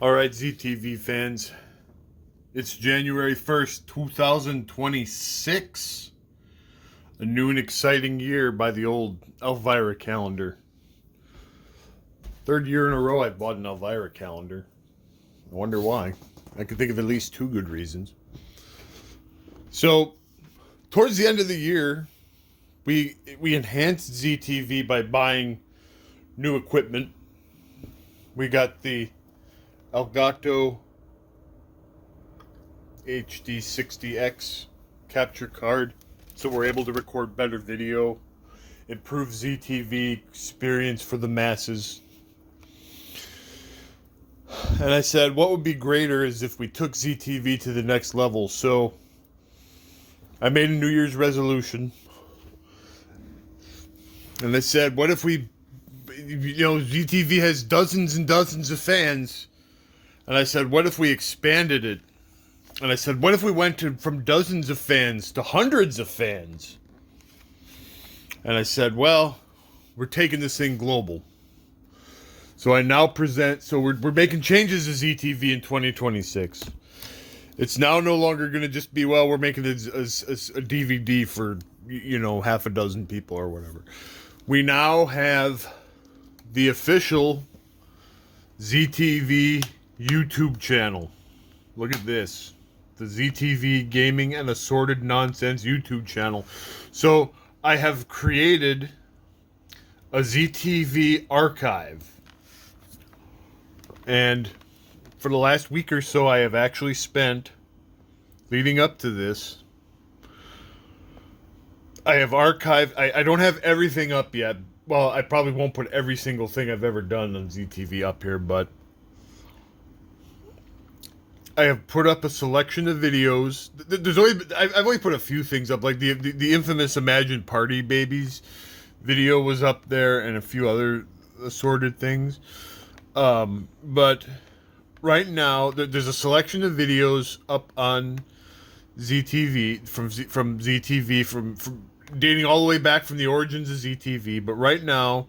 Alright, ZTV fans. It's January 1st, 2026. A new and exciting year by the old Elvira calendar. Third year in a row I've bought an Elvira calendar. I wonder why. I can think of at least two good reasons. So, towards the end of the year, we enhanced ZTV by buying new equipment. We got the Elgato HD60X capture card, so we're able to record better video, improve ZTV experience for the masses. And I said, what would be greater is if we took ZTV to the next level. So I made a New Year's resolution. And I said, what if we, ZTV has dozens and dozens of fans. And I said, what if we expanded it? And I said, what if we went from dozens of fans to hundreds of fans? And I said, well, we're taking this thing global. So I now present, so we're making changes to ZTV in 2026. It's now no longer going to just be, well, we're making it a DVD for, half a dozen people or whatever. We now have the official ZTV YouTube channel. Look at this. The ZTV Gaming and Assorted Nonsense YouTube channel. So I have created a ZTV archive. And for the last week or so, I have actually spent, leading up to this, I have archived, I don't have everything up yet. Well, I probably won't put every single thing I've ever done on ZTV up here, but I have put up a selection of videos. I've only put a few things up, like the infamous Imagine Party Babies video was up there, and a few other assorted things. But right now there's a selection of videos up on ZTV from ZTV from dating all the way back from the origins of ZTV. But right now,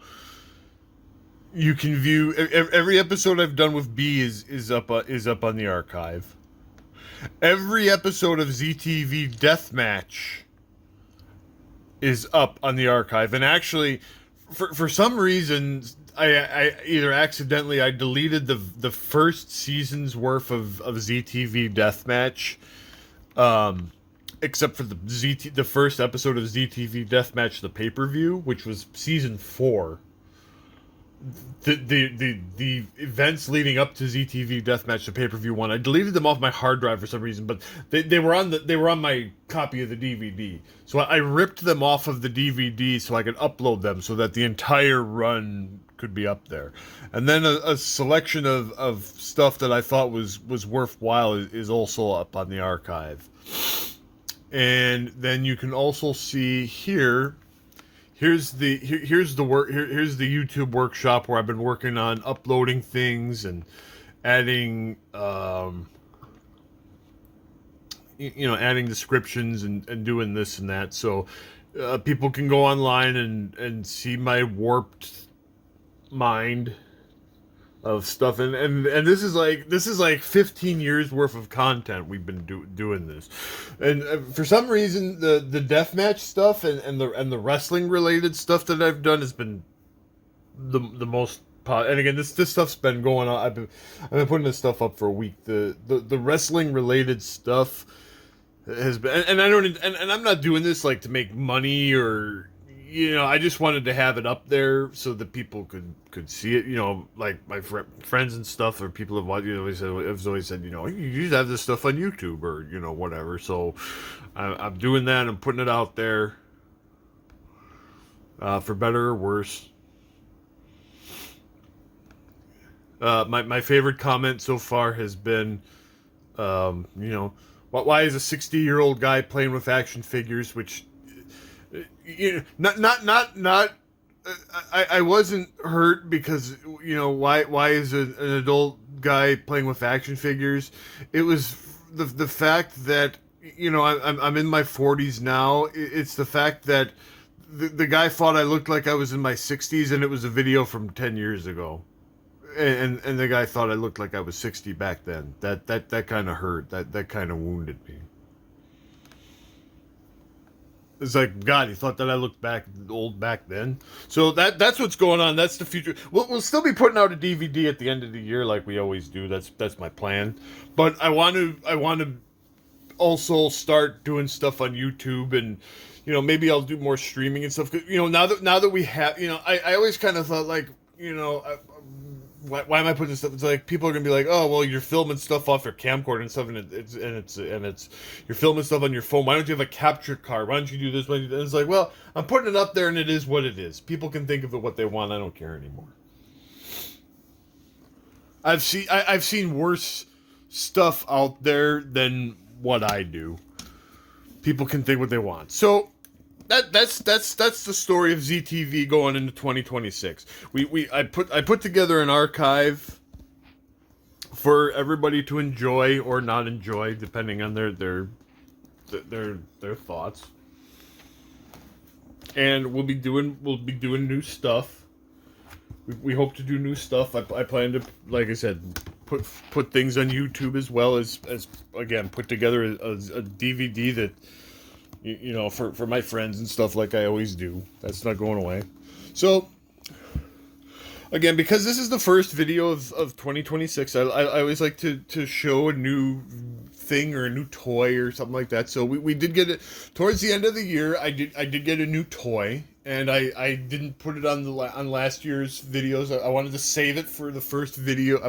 you can view every episode I've done with B is up on the archive. Every episode of ZTV Deathmatch is up on the archive, and actually, for some reason, I either accidentally I deleted the first season's worth of ZTV Deathmatch, except for the first episode of ZTV Deathmatch, the pay-per-view, which was season 4. The events leading up to ZTV Deathmatch, the pay-per-view one, I deleted them off my hard drive for some reason, but they were on my copy of the DVD. So I ripped them off of the DVD so I could upload them so that the entire run could be up there. And then a selection of stuff that I thought was worthwhile is also up on the archive. And then you can also see here. Here's the YouTube workshop where I've been working on uploading things and adding adding descriptions and doing this and that, so people can go online and see my warped mind of stuff, and this is like 15 years worth of content we've been doing this. And for some reason the deathmatch stuff and the wrestling related stuff that I've done has been the most and again, this stuff's been going on. I've been putting this stuff up for a week. The wrestling related stuff has been, and I don't, and I'm not doing this like to make money or, I just wanted to have it up there so that people could see it. Like my friends and stuff, or people have watched. I've always said, you should have this stuff on YouTube or whatever. So I'm doing that. I'm putting it out there, for better or worse. My favorite comment so far has been, why is a 60-year-old guy playing with action figures, which. I wasn't hurt because why is an adult guy playing with action figures? It was the fact that I'm in my 40s now. It's the fact that the guy thought I looked like I was in my 60s, and it was a video from 10 years ago. and the guy thought I looked like I was 60 back then. That kind of hurt. That kind of wounded me. It's like, God, he thought that I looked old back then. So that's what's going on. That's the future. We'll still be putting out a DVD at the end of the year, like we always do. That's my plan. But I want to also start doing stuff on YouTube, and maybe I'll do more streaming and stuff. Now that we have, I always kind of thought, like, why am I putting this stuff? It's like people are gonna be like, oh, well, you're filming stuff off your camcorder and stuff, and it's you're filming stuff on your phone. Why don't you have a capture card? Why don't you do this? And it's like, well, I'm putting it up there, and it is what it is. People can think of it what they want. I don't care anymore. I've seen worse stuff out there than what I do. People can think what they want. So that's the story of ZTV going into 2026. I put together an archive for everybody to enjoy or not enjoy, depending on their thoughts. And we'll be doing new stuff. We hope to do new stuff. I plan to, like I said, put things on YouTube, as well as again, put together a DVD that, for my friends and stuff, like I always do. That's not going away. So, again, because this is the first video of 2026, I always like to show a new thing or a new toy or something like that. So we did get it towards the end of the year. I did get a new toy, and I didn't put it on last year's videos. I wanted to save it for the first video. I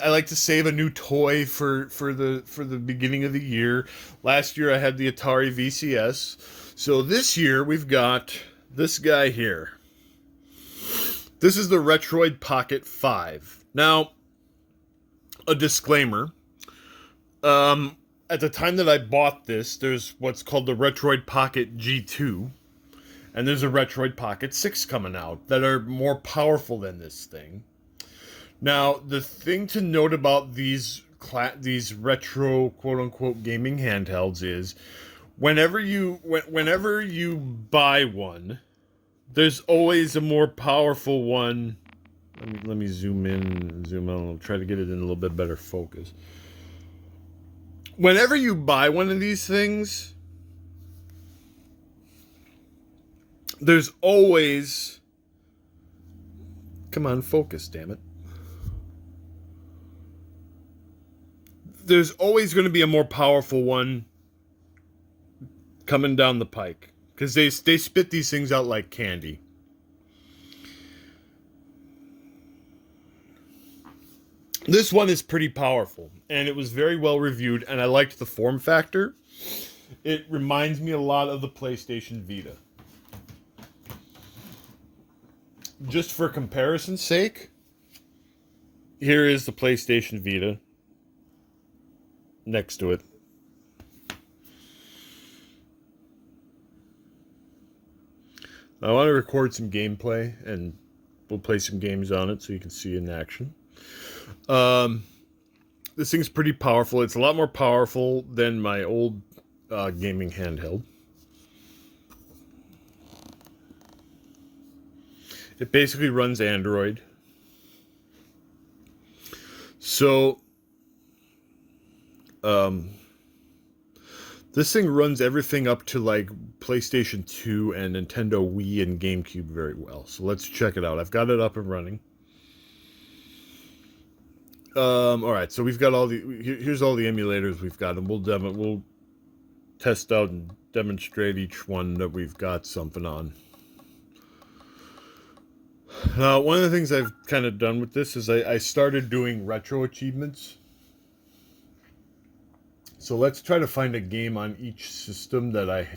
like to save a new toy for the beginning of the year. Last year I had the Atari VCS. So this year we've got this guy here. This is the Retroid Pocket 5. Now, a disclaimer. At the time that I bought this, there's what's called the Retroid Pocket G2, and there's a Retroid Pocket 6 coming out that are more powerful than this thing. Now, the thing to note about these retro quote-unquote gaming handhelds is whenever you buy one, there's always a more powerful one. Let me zoom in and zoom out. I'll try to get it in a little bit better focus. Whenever you buy one of these things, there's always... Come on, focus, damn it. There's always going to be a more powerful one coming down the pike, because they spit these things out like candy. This one is pretty powerful, and it was very well reviewed, and I liked the form factor. It reminds me a lot of the PlayStation Vita. Just for comparison's sake, here is the PlayStation Vita next to it. I want to record some gameplay, and we'll play some games on it so you can see it in action. This thing's pretty powerful. It's a lot more powerful than my old gaming handheld. It basically runs Android. So, this thing runs everything up to like PlayStation 2 and Nintendo Wii and GameCube very well. So let's check it out. I've got it up and running. All right, so we've got here's all the emulators we've got, and we'll test out and demonstrate each one that we've got something on. Now, one of the things I've kind of done with this is I started doing retro achievements. So let's try to find a game on each system that I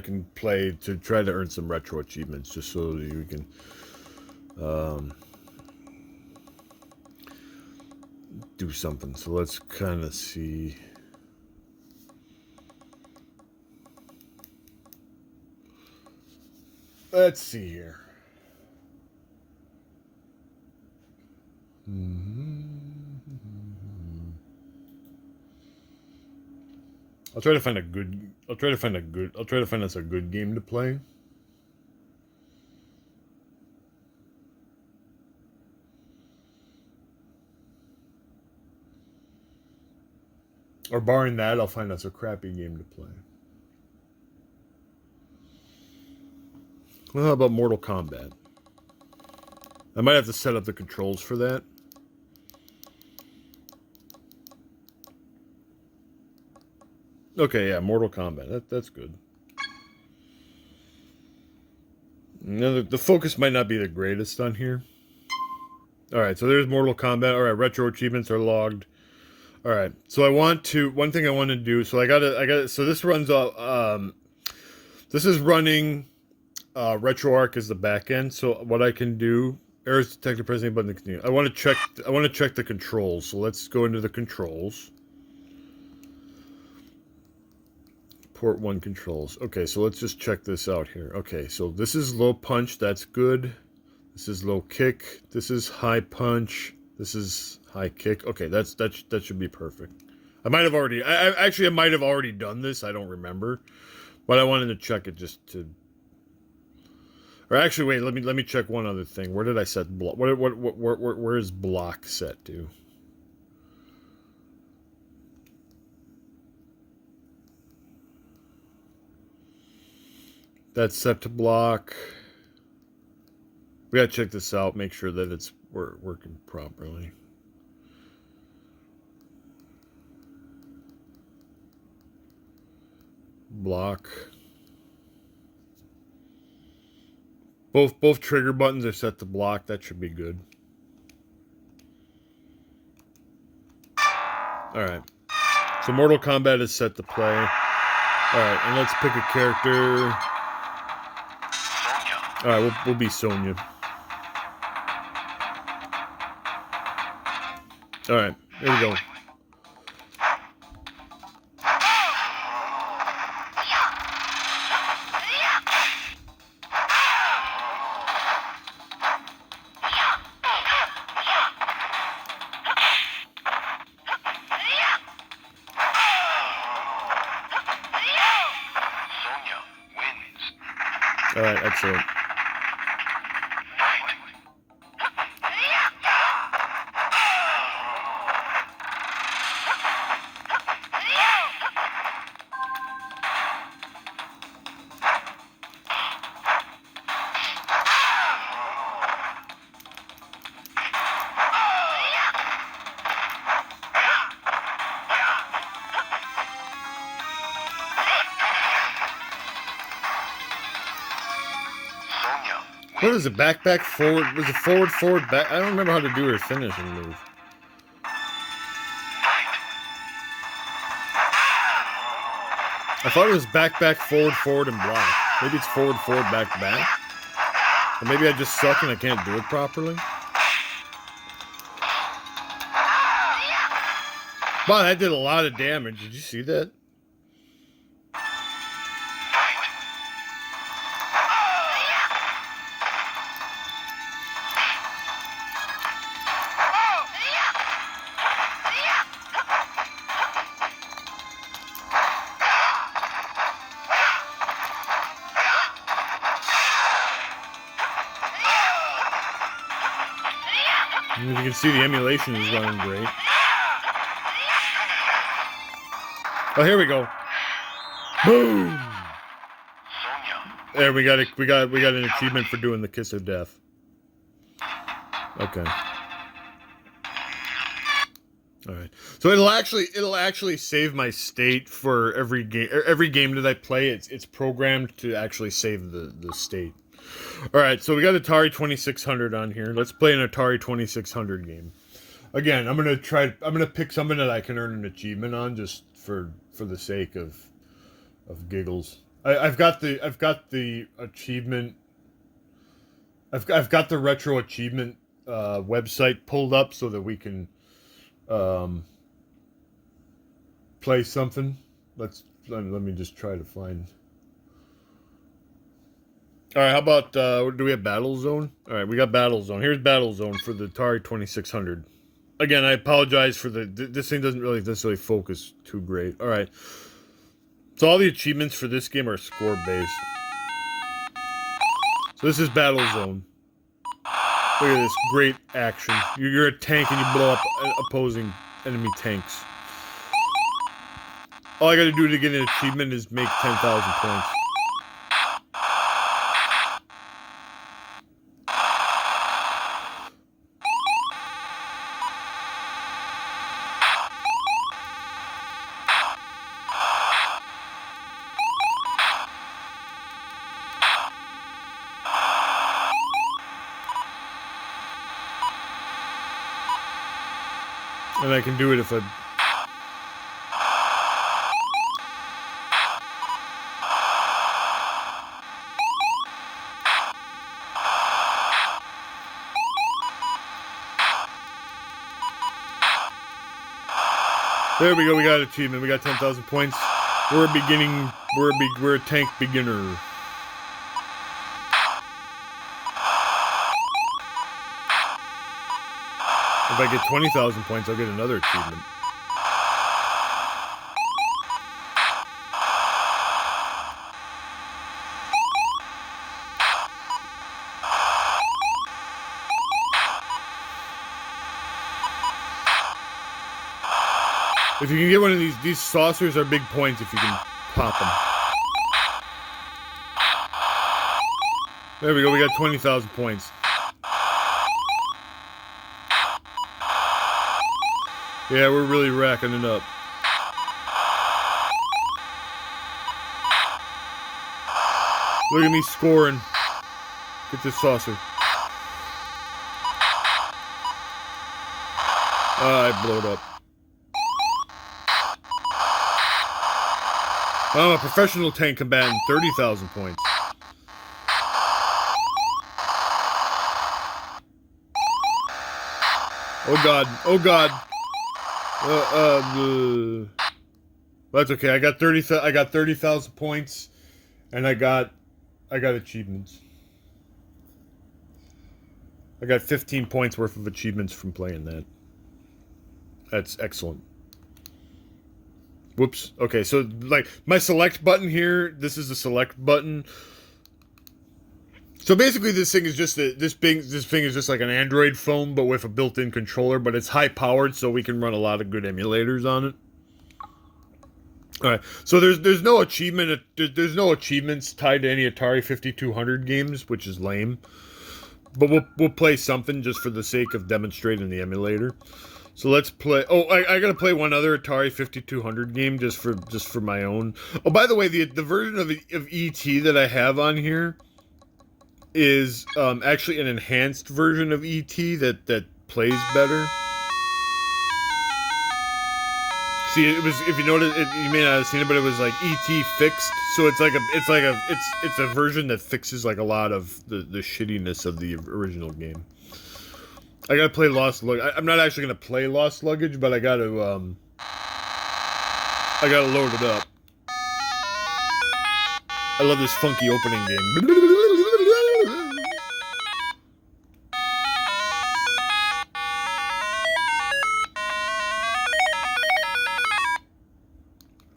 can play to try to earn some retro achievements, just so that you can do something. So let's kind of see. Let's see here. I'll try to find us a good game to play. Or barring that, I'll find us a crappy game to play. Well, how about Mortal Kombat? I might have to set up the controls for that. Okay, yeah, Mortal Kombat. That's good. Now, the focus might not be the greatest on here. Alright, so there's Mortal Kombat. Alright, retro achievements are logged. Alright, so I want to... One thing I want to do... So I gotta... So this runs... this is running... RetroArch as the backend. So what I can do... Errors detected, pressing button to continue. I want to check the controls. So let's go into the controls. Port 1 controls. Okay, so let's just check this out here. Okay, so this is low punch. That's good. This is low kick. This is high punch. This is high kick. Okay, that should be perfect. I might have already... I might have already done this. I don't remember. But I wanted to check it just to... Or actually, wait. Let me check one other thing. Where did I set block? Where is block set to? That's set to block. We gotta check this out. Make sure that it's working properly. Block. Both trigger buttons are set to block. That should be good. Alright. So Mortal Kombat is set to play. Alright, and let's pick a character. Alright, we'll be Sonya. Alright, here we go. Alright, excellent. What is it? Back, forward? Was it forward, back? I don't remember how to do her finishing move. I thought it was back, forward, and block. Maybe it's forward, back. Or maybe I just suck and I can't do it properly. Wow, that did a lot of damage. Did you see that? As you can see, the emulation is running great. Oh, here we go. Boom! There, we got an achievement for doing the kiss of death. Okay. All right. So it'll actually save my state for every game that I play. It's programmed to actually save the state. All right, so we got Atari 2600 on here. Let's play an Atari 2600 game. Again, I'm gonna pick something that I can earn an achievement on, just for the sake of giggles. I've got the achievement. I've got the retro achievement website pulled up so that we can play something. Let me just try to find. All right, how about, do we have Battle Zone? All right, we got Battle Zone. Here's Battle Zone for the Atari 2600. Again, I apologize for this thing doesn't really necessarily focus too great. All right. So all the achievements for this game are score-based. So this is Battle Zone. Look at this great action. You're a tank and you blow up opposing enemy tanks. All I gotta do to get an achievement is make 10,000 points. And I can do it if I... There we go, we got an achievement. We got 10,000 points. We're a tank beginner. If I get 20,000 points, I'll get another achievement. If you can get one of these saucers are big points if you can pop them. There we go, we got 20,000 points. Yeah, we're really racking it up. Look at me scoring. Get this saucer. I blew it up. I'm a professional tank combatant, 30,000 points. Oh god, oh god. That's okay. I got 30,000 points, and I got achievements. I got 15 points worth of achievements from playing that. That's excellent. Whoops. Okay, so like my select button here, this is the select button. So basically this thing is just this thing is just like an Android phone but with a built-in controller, but it's high powered so we can run a lot of good emulators on it. All right. So there's no achievement there's no achievements tied to any Atari 5200 games, which is lame. But we'll play something just for the sake of demonstrating the emulator. So let's play. Oh, I gotta play one other Atari 5200 game just for my own. Oh, by the way, the version of ET that I have on here is actually an enhanced version of ET that plays better. See, it was, if you notice, you may not have seen it, but it was like ET fixed. So it's a version that fixes like a lot of the shittiness of the original game. I gotta play Lost Luggage. I'm not actually gonna play Lost Luggage, but I gotta load it up. I love this funky opening game.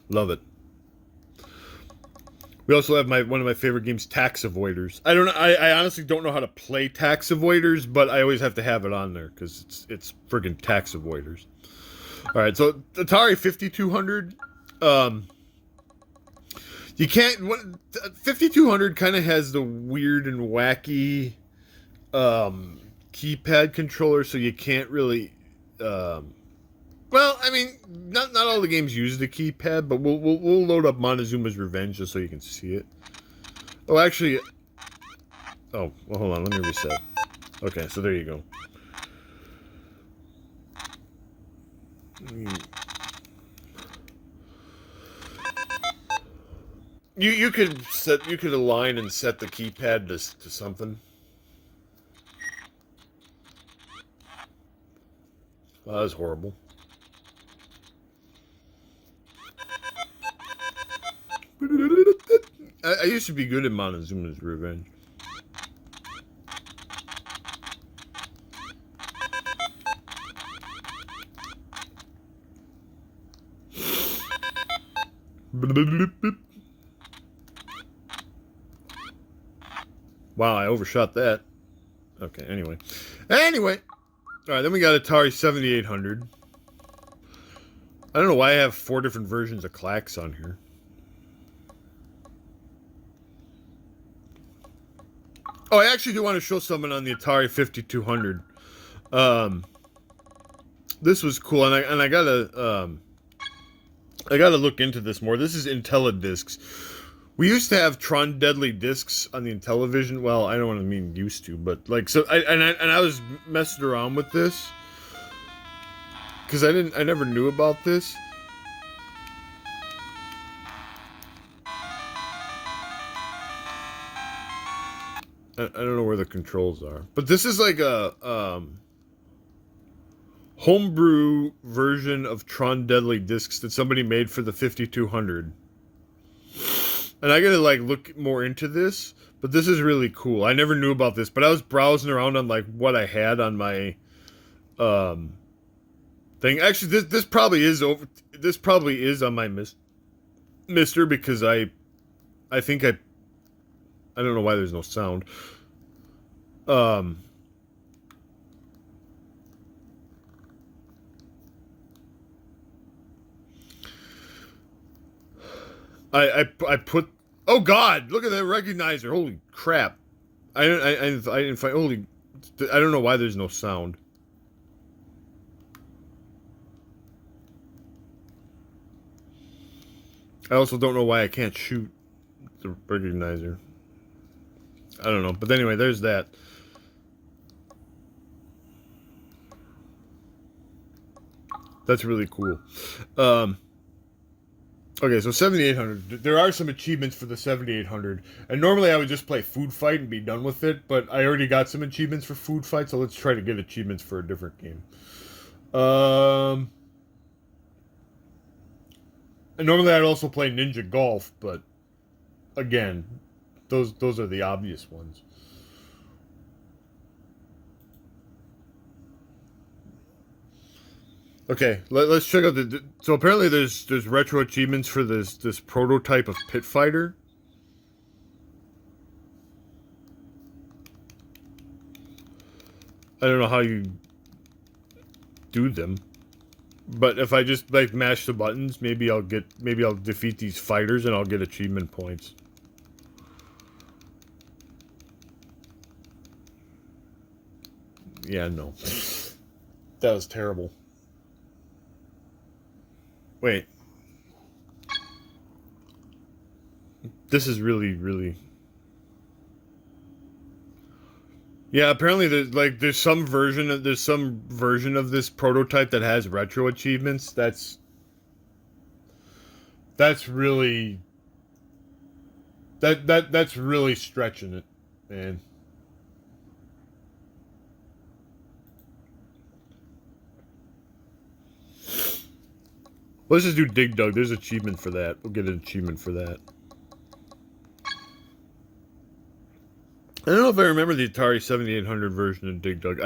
Love it. We also have one of my favorite games, Tax Avoiders. I honestly don't know how to play Tax Avoiders, but I always have to have it on there because it's friggin' Tax Avoiders. All right, so Atari 5200. You can't. 5200 kind of has the weird and wacky keypad controller, so you can't really. Well, I mean, not all the games use the keypad, but we'll load up Montezuma's Revenge just so you can see it. Oh, actually, oh, well, hold on, let me reset. Okay, so there you go. You could align and set the keypad to something. Oh, that was horrible. I used to be good at Montezuma's Revenge. Wow, I overshot that. Okay, anyway. Alright, then we got Atari 7800. I don't know why I have 4 different versions of clacks on here. Oh, I actually do want to show someone on the Atari 5200. This was cool, and I gotta look into this more. This is IntelliDiscs. We used to have Tron Deadly discs on the Intellivision. Well, I don't want to mean used to, but like so. I was messing around with this because I never knew about this. I don't know where the controls are, but this is like a homebrew version of Tron Deadly discs that somebody made for the 5200. And I gotta like look more into this, but this is really cool. I never knew about this, but I was browsing around on like what I had on my thing. Actually, this probably is over. This probably is on my Mister because I think I don't know why there's no sound. I put. Oh God! Look at that recognizer! Holy crap! I didn't find. Holy! I don't know why there's no sound. I also don't know why I can't shoot the recognizer. I don't know, but anyway, there's that. That's really cool. Okay, so 7800. There are some achievements for the 7800. And normally I would just play Food Fight and be done with it, but I already got some achievements for Food Fight, so let's try to get achievements for a different game. And normally I'd also play Ninja Golf, but again, those are the obvious ones. Okay, let's check out the. So apparently there's retro achievements for this prototype of Pit Fighter. I don't know how you do them, but if I just like mash the buttons, maybe I'll defeat these fighters and I'll get achievement points. Yeah, no, that was terrible. Wait. This is really... Yeah, apparently there's some version of this prototype that has retro achievements. That's really that's really stretching it, man. Let's just do Dig Dug. There's an achievement for that. We'll get an achievement for that. I don't know if I remember the Atari 7800 version of Dig Dug.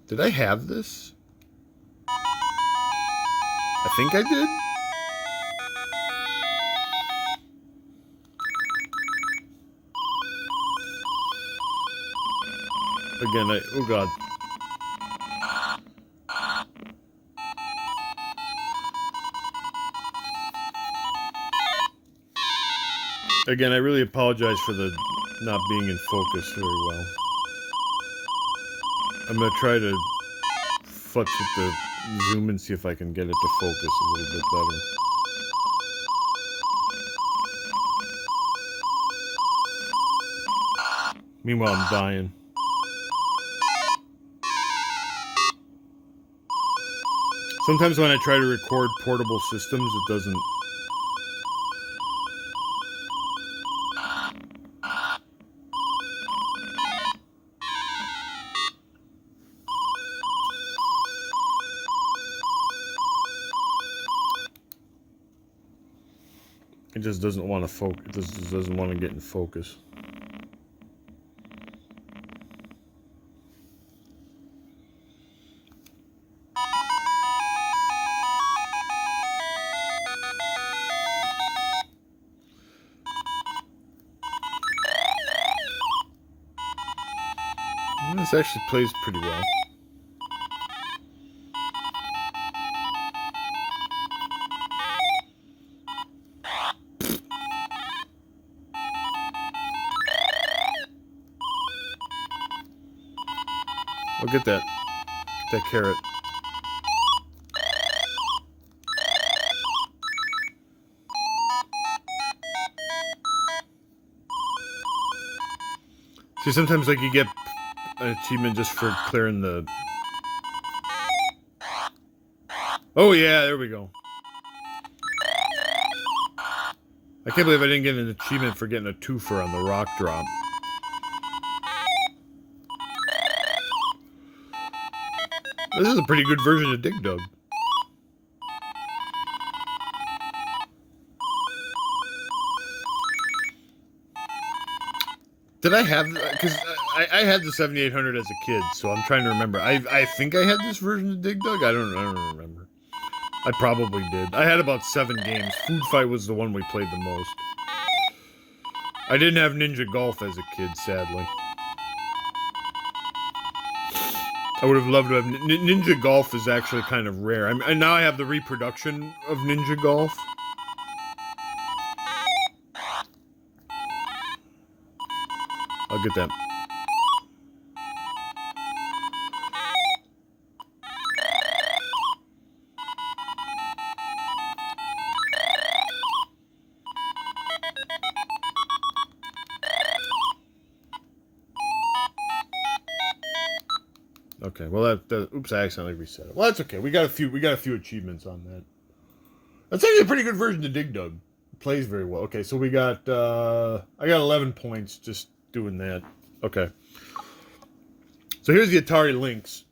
Did I have this? I think I did. Again, oh God. Again, I really apologize for the not being in focus very well. I'm gonna try to futz with the zoom and see if I can get it to focus a little bit better. Meanwhile, I'm dying. Sometimes when I try to record portable systems, it doesn't. It just doesn't want to focus. It just doesn't want to get in focus. This actually plays pretty well. I'll get that. Get that carrot. See, sometimes like you get an achievement just for clearing the... Oh yeah, there we go. I can't believe I didn't get an achievement for getting a twofer on the rock drop. This is a pretty good version of Dig Dug. Did I have... Because I had the 7800 as a kid, so I'm trying to remember. I think I had this version of Dig Dug. I don't remember. I probably did. I had about 7 games. Food Fight was the one we played the most. I didn't have Ninja Golf as a kid, sadly. I would have loved to have... Ninja Golf is actually kind of rare. And now I have the reproduction of Ninja Golf. I'll get that. Okay, well that oops, I accidentally reset it. Well, that's okay. We got a few achievements on that. That's actually a pretty good version of Dig Dug. It plays very well. Okay, so we got I got 11 points just doing that. Okay. So here's the Atari Lynx.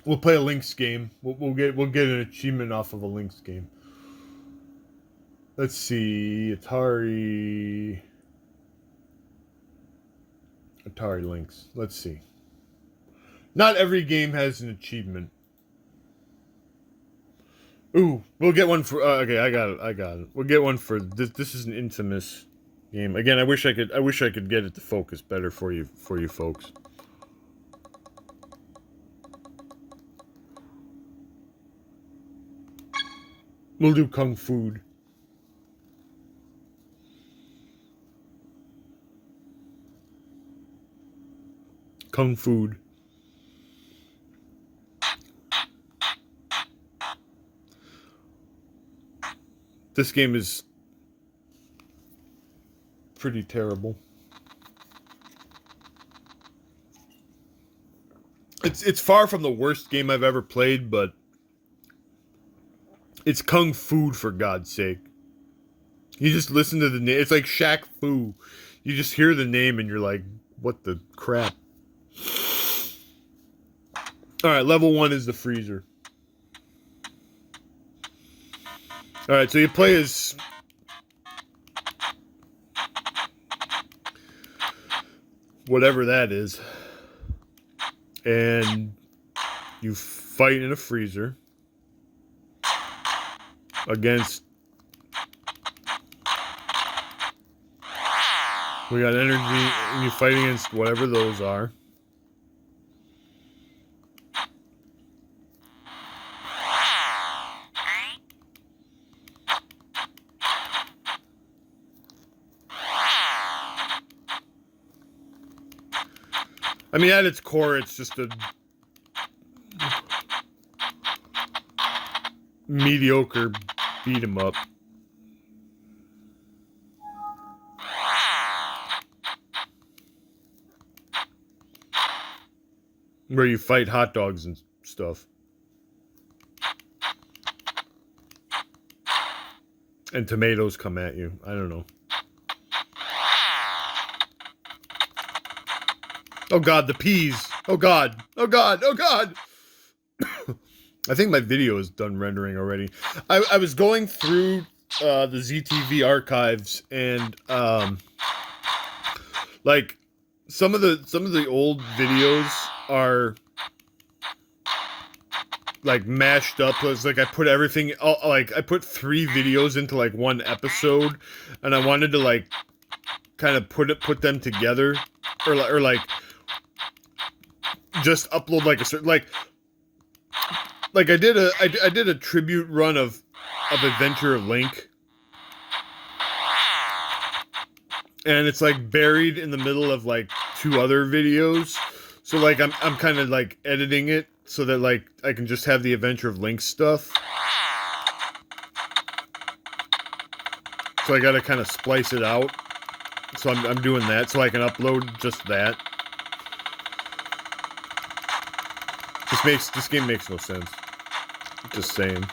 We'll play a Lynx game. We'll get an achievement off of a Lynx game. Let's see, Atari Lynx. Let's see. Not every game has an achievement. Ooh, we'll get one for. Okay, I got it. We'll get one for this. This is an infamous game. Again, I wish I could get it to focus better for you folks. We'll do Kung Fu. Kung Fu. This game is pretty terrible. It's far from the worst game I've ever played, but it's Kung Fu, for God's sake. You just listen to the name. It's like Shaq Fu. You just hear the name and you're like, what the crap? Alright, level 1 is the freezer. Alright, so you play as... whatever that is. And you fight in a freezer against... we got energy, and you fight against whatever those are. I mean, at its core, it's just a mediocre beat 'em up. Where you fight hot dogs and stuff. And tomatoes come at you. I don't know. Oh God, the peas. Oh God. Oh God. Oh God. I think my video is done rendering already. I was going through the ZTV archives and like some of the old videos are like mashed up. It's like I put everything, like I put 3 videos into like one episode, and I wanted to like kind of put them together, or like just upload like a certain like I did a tribute run of Adventure of Link, and it's like buried in the middle of like 2 other videos. So like I'm kind of like editing it so that like I can just have the Adventure of Link stuff. So I gotta kind of splice it out. So I'm doing that so I can upload just that. This game makes no sense. Just saying.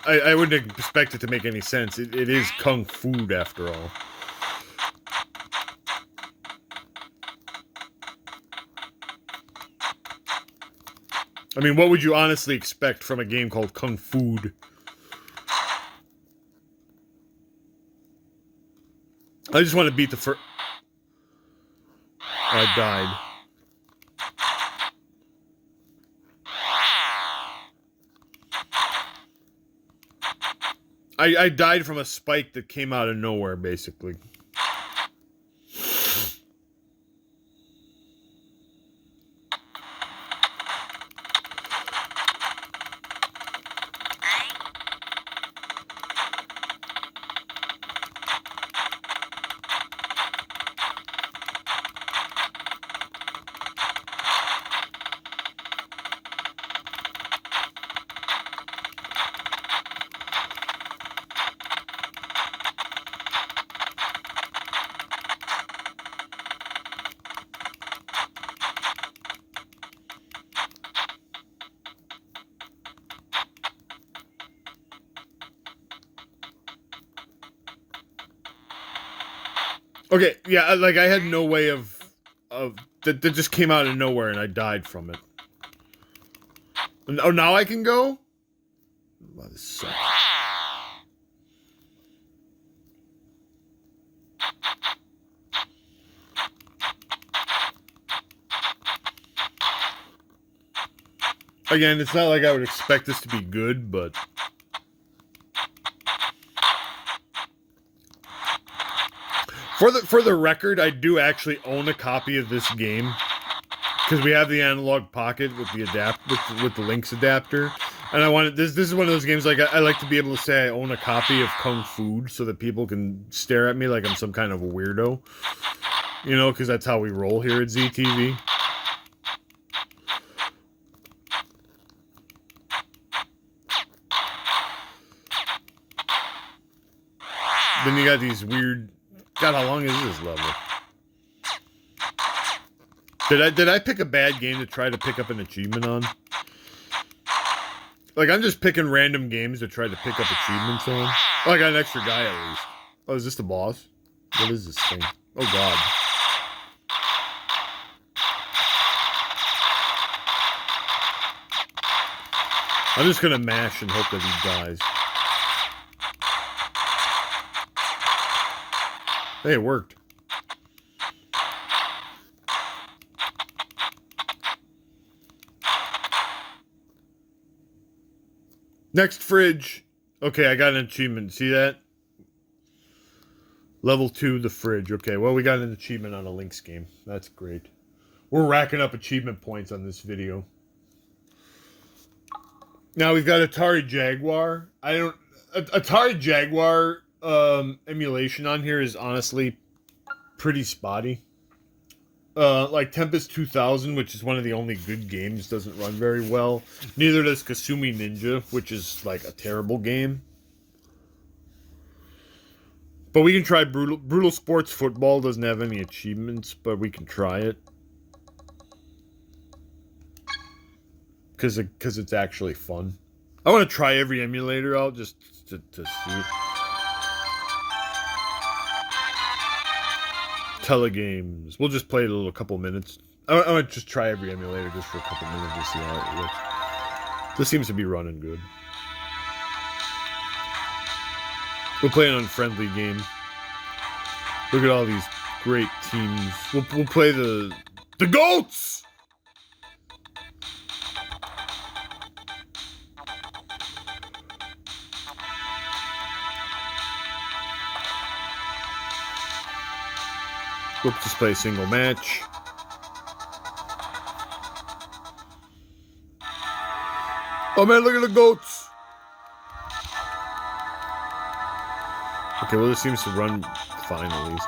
I wouldn't expect it to make any sense. It is kung fu after all. I mean, what would you honestly expect from a game called Kung Fu? I just want to beat the first... I died. I died from a spike that came out of nowhere, basically. Okay, yeah, like I had no way of that just came out of nowhere and I died from it. Oh, now I can go? Wow, this sucks. Again, it's not like I would expect this to be good, but... For the record, I do actually own a copy of this game. Because we have the analog pocket with the with the Link's adapter. And I wanted this is one of those games like I like to be able to say I own a copy of Kung Fu so that people can stare at me like I'm some kind of a weirdo. You know, because that's how we roll here at ZTV. Then you got these weird... God, how long is this level? Did I pick a bad game to try to pick up an achievement on? Like, I'm just picking random games to try to pick up achievements on. Oh, I got an extra guy at least. Oh, is this the boss? What is this thing? Oh, God. I'm just gonna mash and hope that he dies. Hey, it worked. Next fridge. Okay, I got an achievement. See that? Level 2, the fridge. Okay, well, we got an achievement on a Link's game. That's great. We're racking up achievement points on this video. Now we've got Atari Jaguar. Atari Jaguar emulation on here is honestly pretty spotty. Like Tempest 2000, which is one of the only good games, doesn't run very well. Neither does Kasumi Ninja, which is like a terrible game. But we can try Brutal Sports Football. Doesn't have any achievements, but we can try it. Because it's actually fun. I want to try every emulator out just to see. Telegames. We'll just play it a couple minutes. I want to just try every emulator just for a couple minutes to see how it looks. This seems to be running good. We'll play an unfriendly game. Look at all these great teams. We'll play the GOATS! We'll just play a single match. Oh man, look at the GOATs! Okay, well this seems to run fine at least.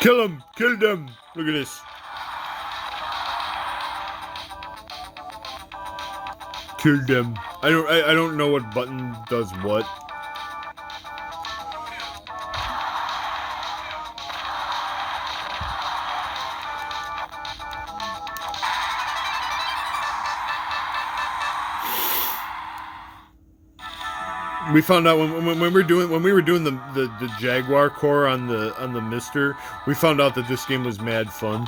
Kill him! Kill them! Look at this. Kill them. I don't know what button does what. We found out when we were doing the Jaguar core on the Mister, we found out that this game was mad fun.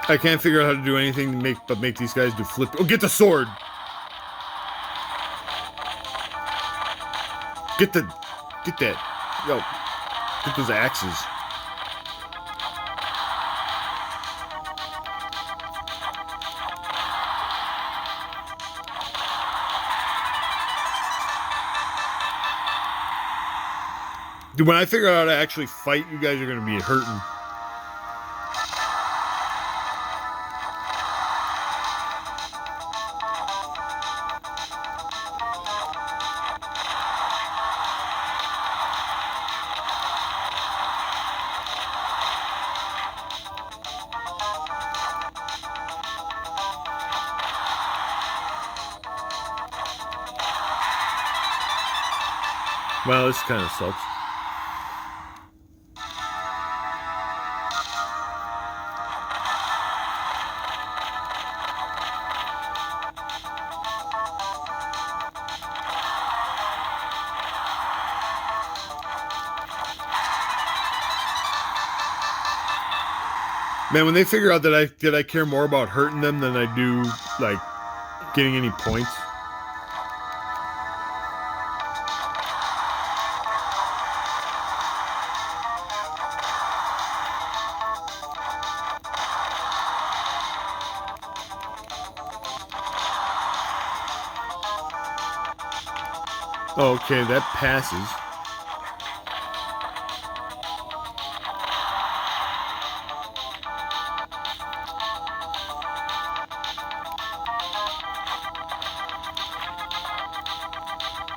I can't figure out how to do anything but make these guys do flip. Oh, get the sword! Get that. Yo, get those axes. Dude, when I figure out how to actually fight, you guys are gonna be hurting. Well, this kind of sucks. Man, when they figure out that I care more about hurting them than I do like getting any points. Okay, that passes.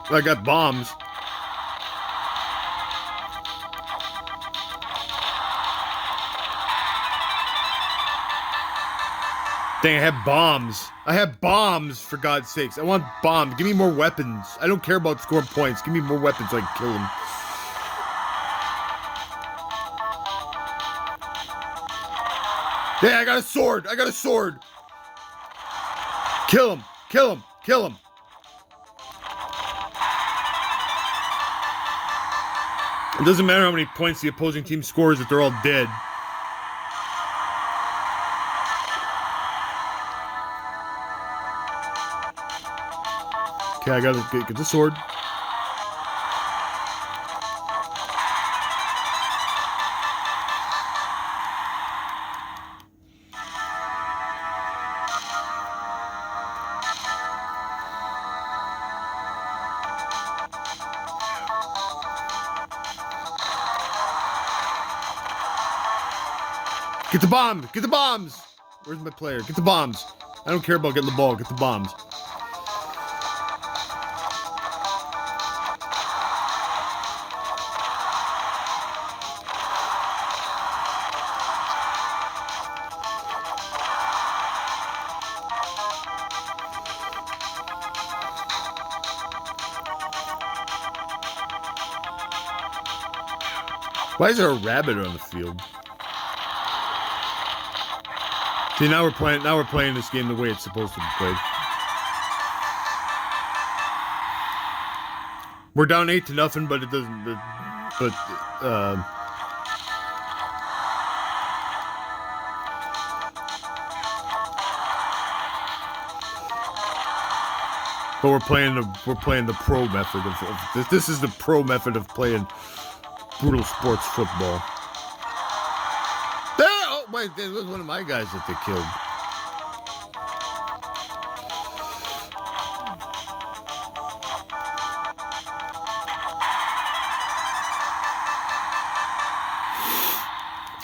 I got bombs. Dang, I have bombs. I have bombs, for God's sakes. I want bombs. Give me more weapons. I don't care about scoring points. Give me more weapons so I can kill them. Yeah, I got a sword. I got a sword. Kill him. Kill him. Kill him. It doesn't matter how many points the opposing team scores if they're all dead. Okay, I gotta get the sword. Get the bomb! Get the bombs! Where's my player? Get the bombs. I don't care about getting the ball. Get the bombs. Why is there a rabbit on the field? See, now we're playing this game the way it's supposed to be played. We're down 8-0, but it doesn't. But we're playing the pro method of this. This is the pro method of playing brutal sports football. Oh, wait, there was one of my guys that they killed.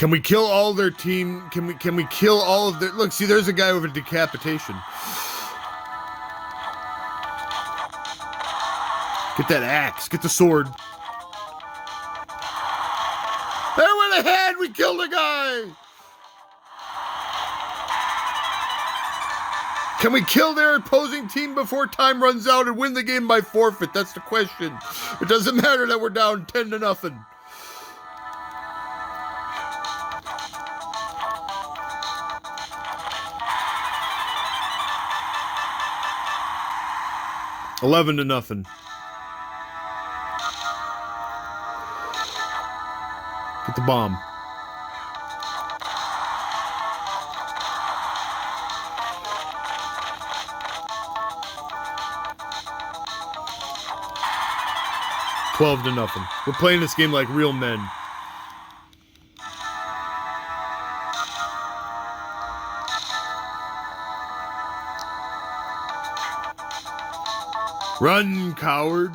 Can we kill all their team? Can we kill all of their... Look, see, there's a guy with a decapitation. Get that axe. Get the sword. They went ahead. We killed a guy. Can we kill their opposing team before time runs out and win the game by forfeit? That's the question. It doesn't matter that we're down 10-0. $11-0. Get the bomb. $12-0. We're playing this game like real men. Run, coward.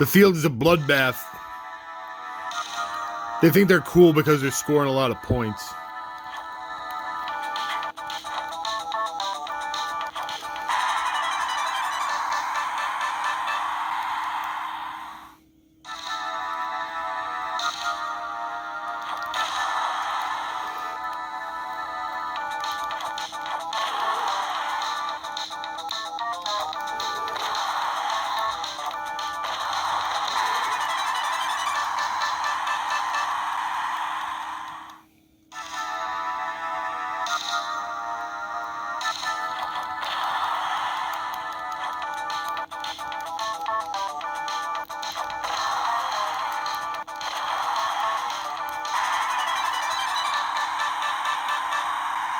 The field is a bloodbath. They think they're cool because they're scoring a lot of points.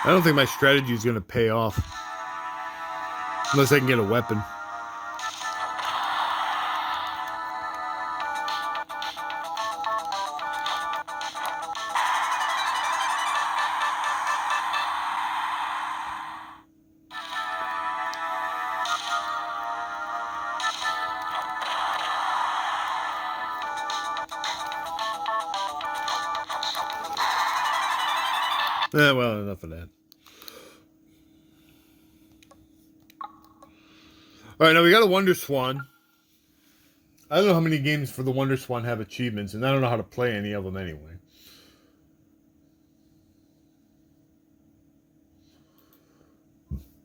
I don't think my strategy is going to pay off. Unless I can get a weapon. Well, enough of that. All right, now we got a Wonder Swan. I don't know how many games for the Wonder Swan have achievements, and I don't know how to play any of them anyway.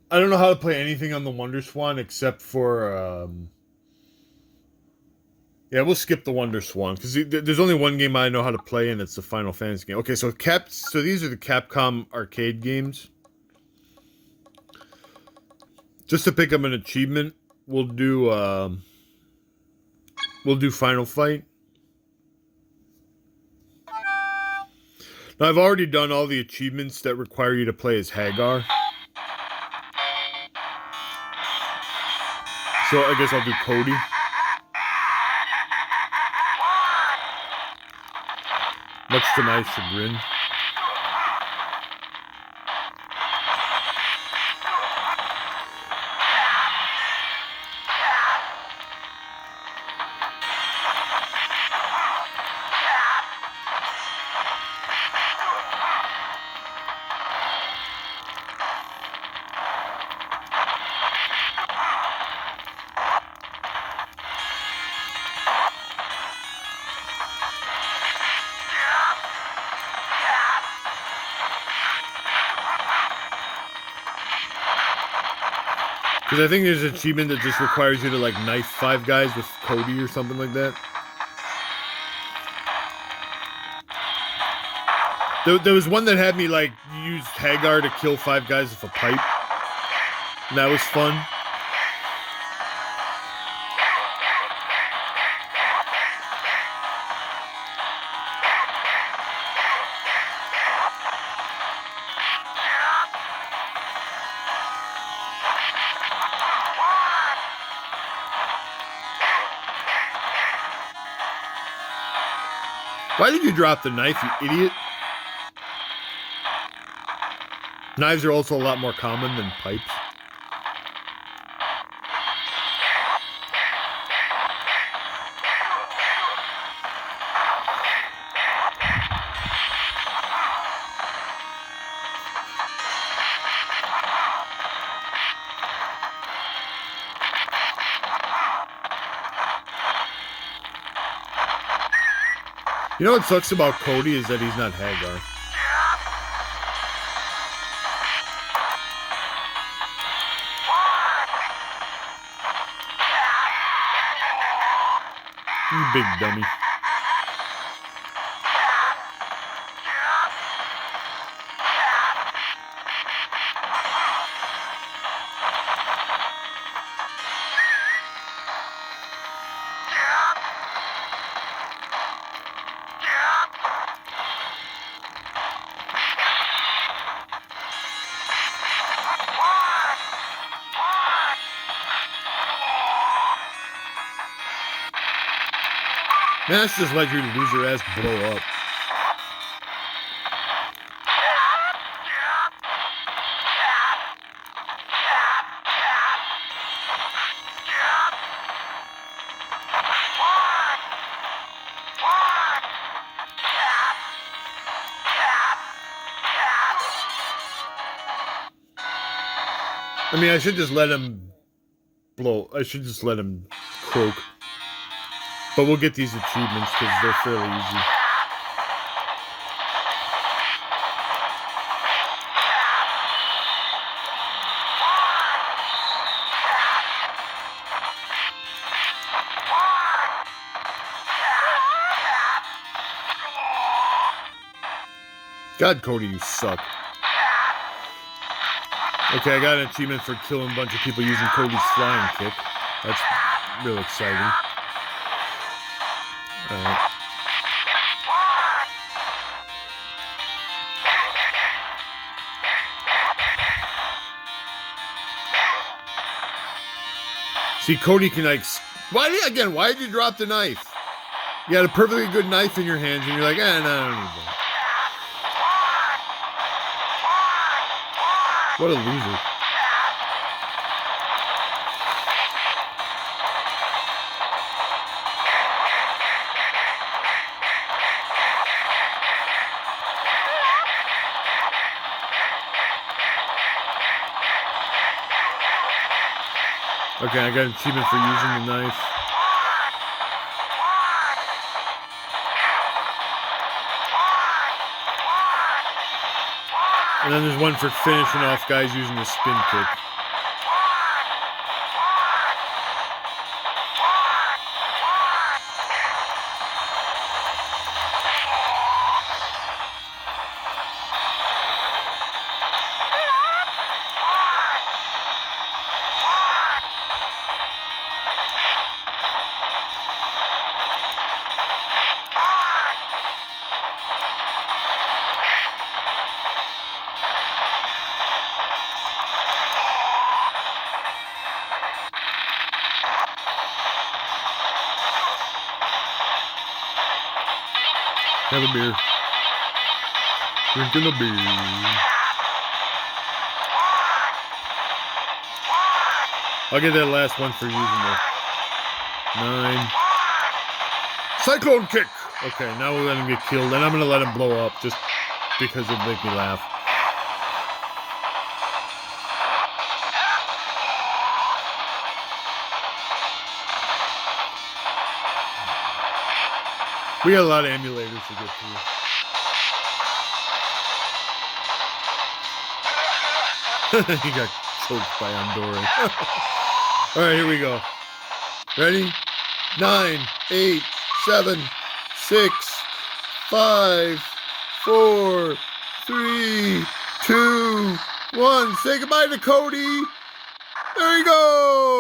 I don't know how to play anything on the Wonder Swan except for... Yeah, we'll skip the Wonder Swan, because there's only one game I know how to play, and it's the Final Fantasy game. Okay, so these are the Capcom arcade games. Just to pick up an achievement, we'll do Final Fight. Now, I've already done all the achievements that require you to play as Hagar. So I guess I'll do Cody. Much to my chagrin. Because I think there's an achievement that just requires you to, like, knife 5 guys with Cody or something like that. There was one that had me, like, use Hagar to kill 5 guys with a pipe. And that was fun. Why did you drop the knife, you idiot? Knives are also a lot more common than pipes. You know what sucks about Cody is that he's not Hagar. You big dummy. Man, that's just like your loser ass blow up. I mean, I should just let him blow. I should just let him croak. But we'll get these achievements because they're fairly easy. God, Cody, you suck. Okay, I got an achievement for killing a bunch of people using Cody's flying kick. That's real exciting. Alright. See, Cody can like... Why did you drop the knife? You had a perfectly good knife in your hands and you're like, no, I don't need that. What a loser. Okay, I got an achievement for using the knife. And then there's one for finishing off guys using the spin kick. Have a beer. Drinking a beer. I'll get that last one for using the 9. Cyclone kick! Okay, now we'll let him get killed, and I'm gonna let him blow up just because it'll make me laugh. We got a lot of emulators to get through. He got choked by Andorra. Alright, here we go. Ready? 9, 8, 7, 6, 5, 4, 3, 2, 1. Say goodbye to Cody. There he goes.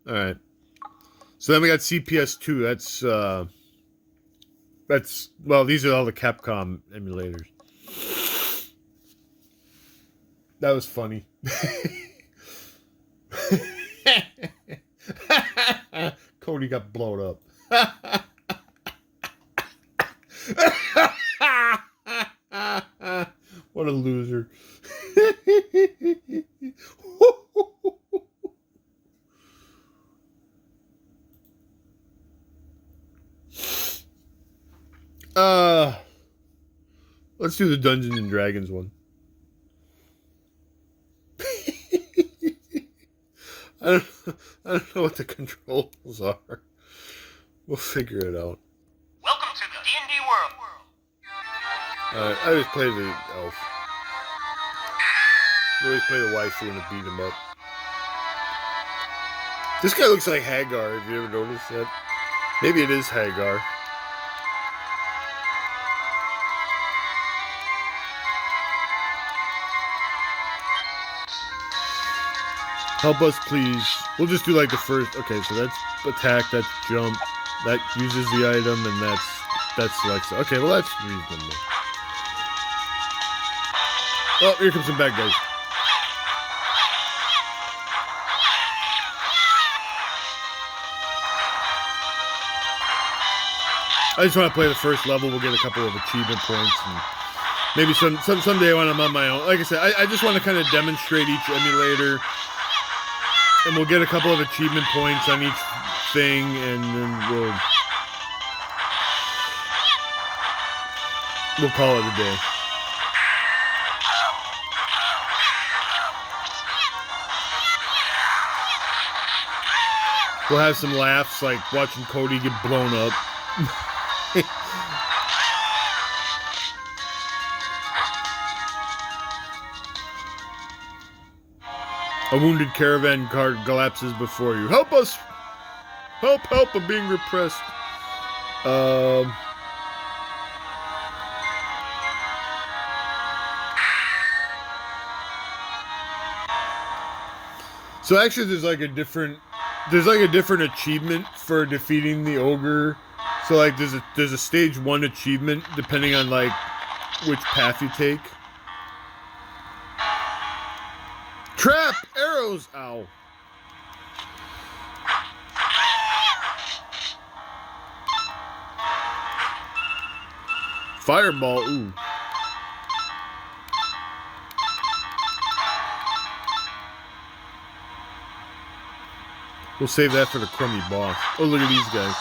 Alright. So then we got CPS2. That's well, these are all the Capcom emulators. That was funny. Cody got blown up. What a loser. Let's do the Dungeons and Dragons one. I don't know what the controls are. We'll figure it out. Welcome to the D&D world. I always play the elf. I always play the waifu and beat him up. This guy looks like Hagar. Have you ever noticed that? Maybe it is Hagar. Help us, please. We'll just do like the first. Okay, so that's attack, that's jump, that uses the item, and that's selects. Okay, well that's reasonable. Oh, here comes some bad guys. I just want to play the first level. We'll get a couple of achievement points, and maybe someday when I'm on my own. Like I said, I just want to kind of demonstrate each emulator. And we'll get a couple of achievement points on each thing, and then we'll call it a day. We'll have some laughs, like watching Cody get blown up. A wounded caravan car collapses before you. Help us! Help, help, I'm being repressed. So actually there's like a different achievement for defeating the ogre. So like there's a stage 1 achievement depending on like which path you take. Trap! Arrows! Ow. Fireball, ooh. We'll save that for the crummy boss. Oh, look at these guys.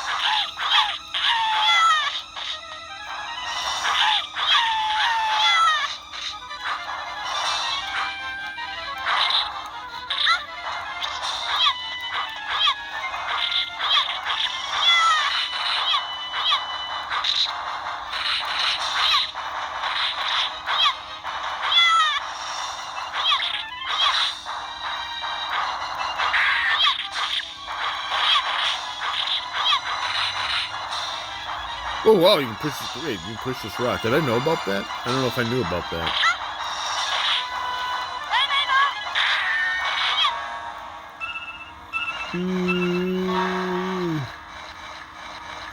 Oh wow, you can push this. Wait, you can push this rock. Did I know about that? I don't know if I knew about that.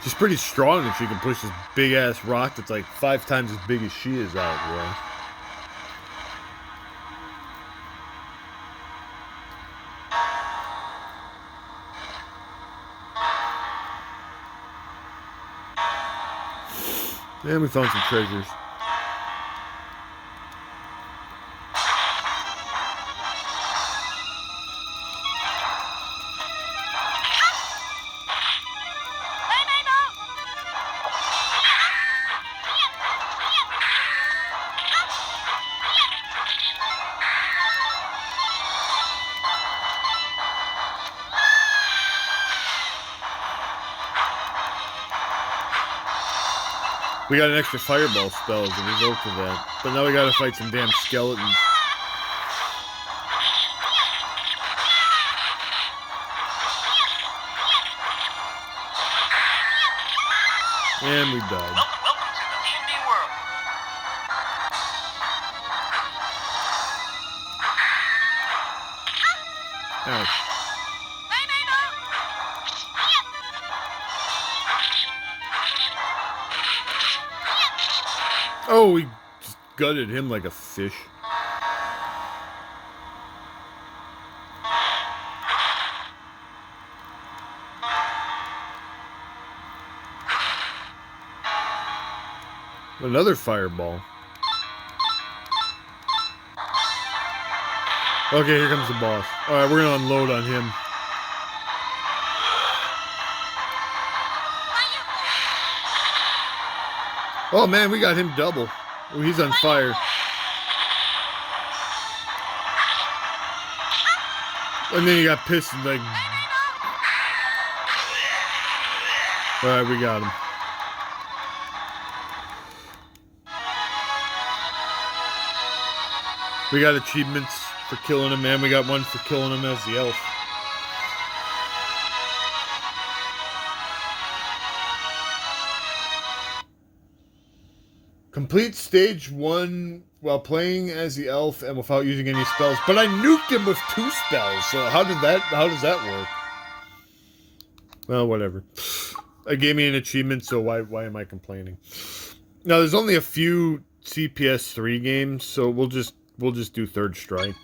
She's pretty strong if she can push this big ass rock that's like 5 times as big as she is out, boy. And we found some treasures. We got an extra fireball spell as a result of that. But now we gotta fight some damn skeletons. And we died. Welcome to the D&D world. Ouch. Oh, we just gutted him like a fish. Another fireball. Okay, here comes the boss. Alright, we're gonna unload on him. Oh man, we got him double. Oh, he's on fire. And then he got pissed and like... Alright, we got him. We got achievements for killing him, and we got one for killing him as the elf. Complete stage 1 while playing as the elf and without using any spells. But I nuked him with 2 spells, so how does that work? Well, whatever. It gave me an achievement, so why am I complaining? Now, there's only a few CPS3 games, so we'll just do Third Strike,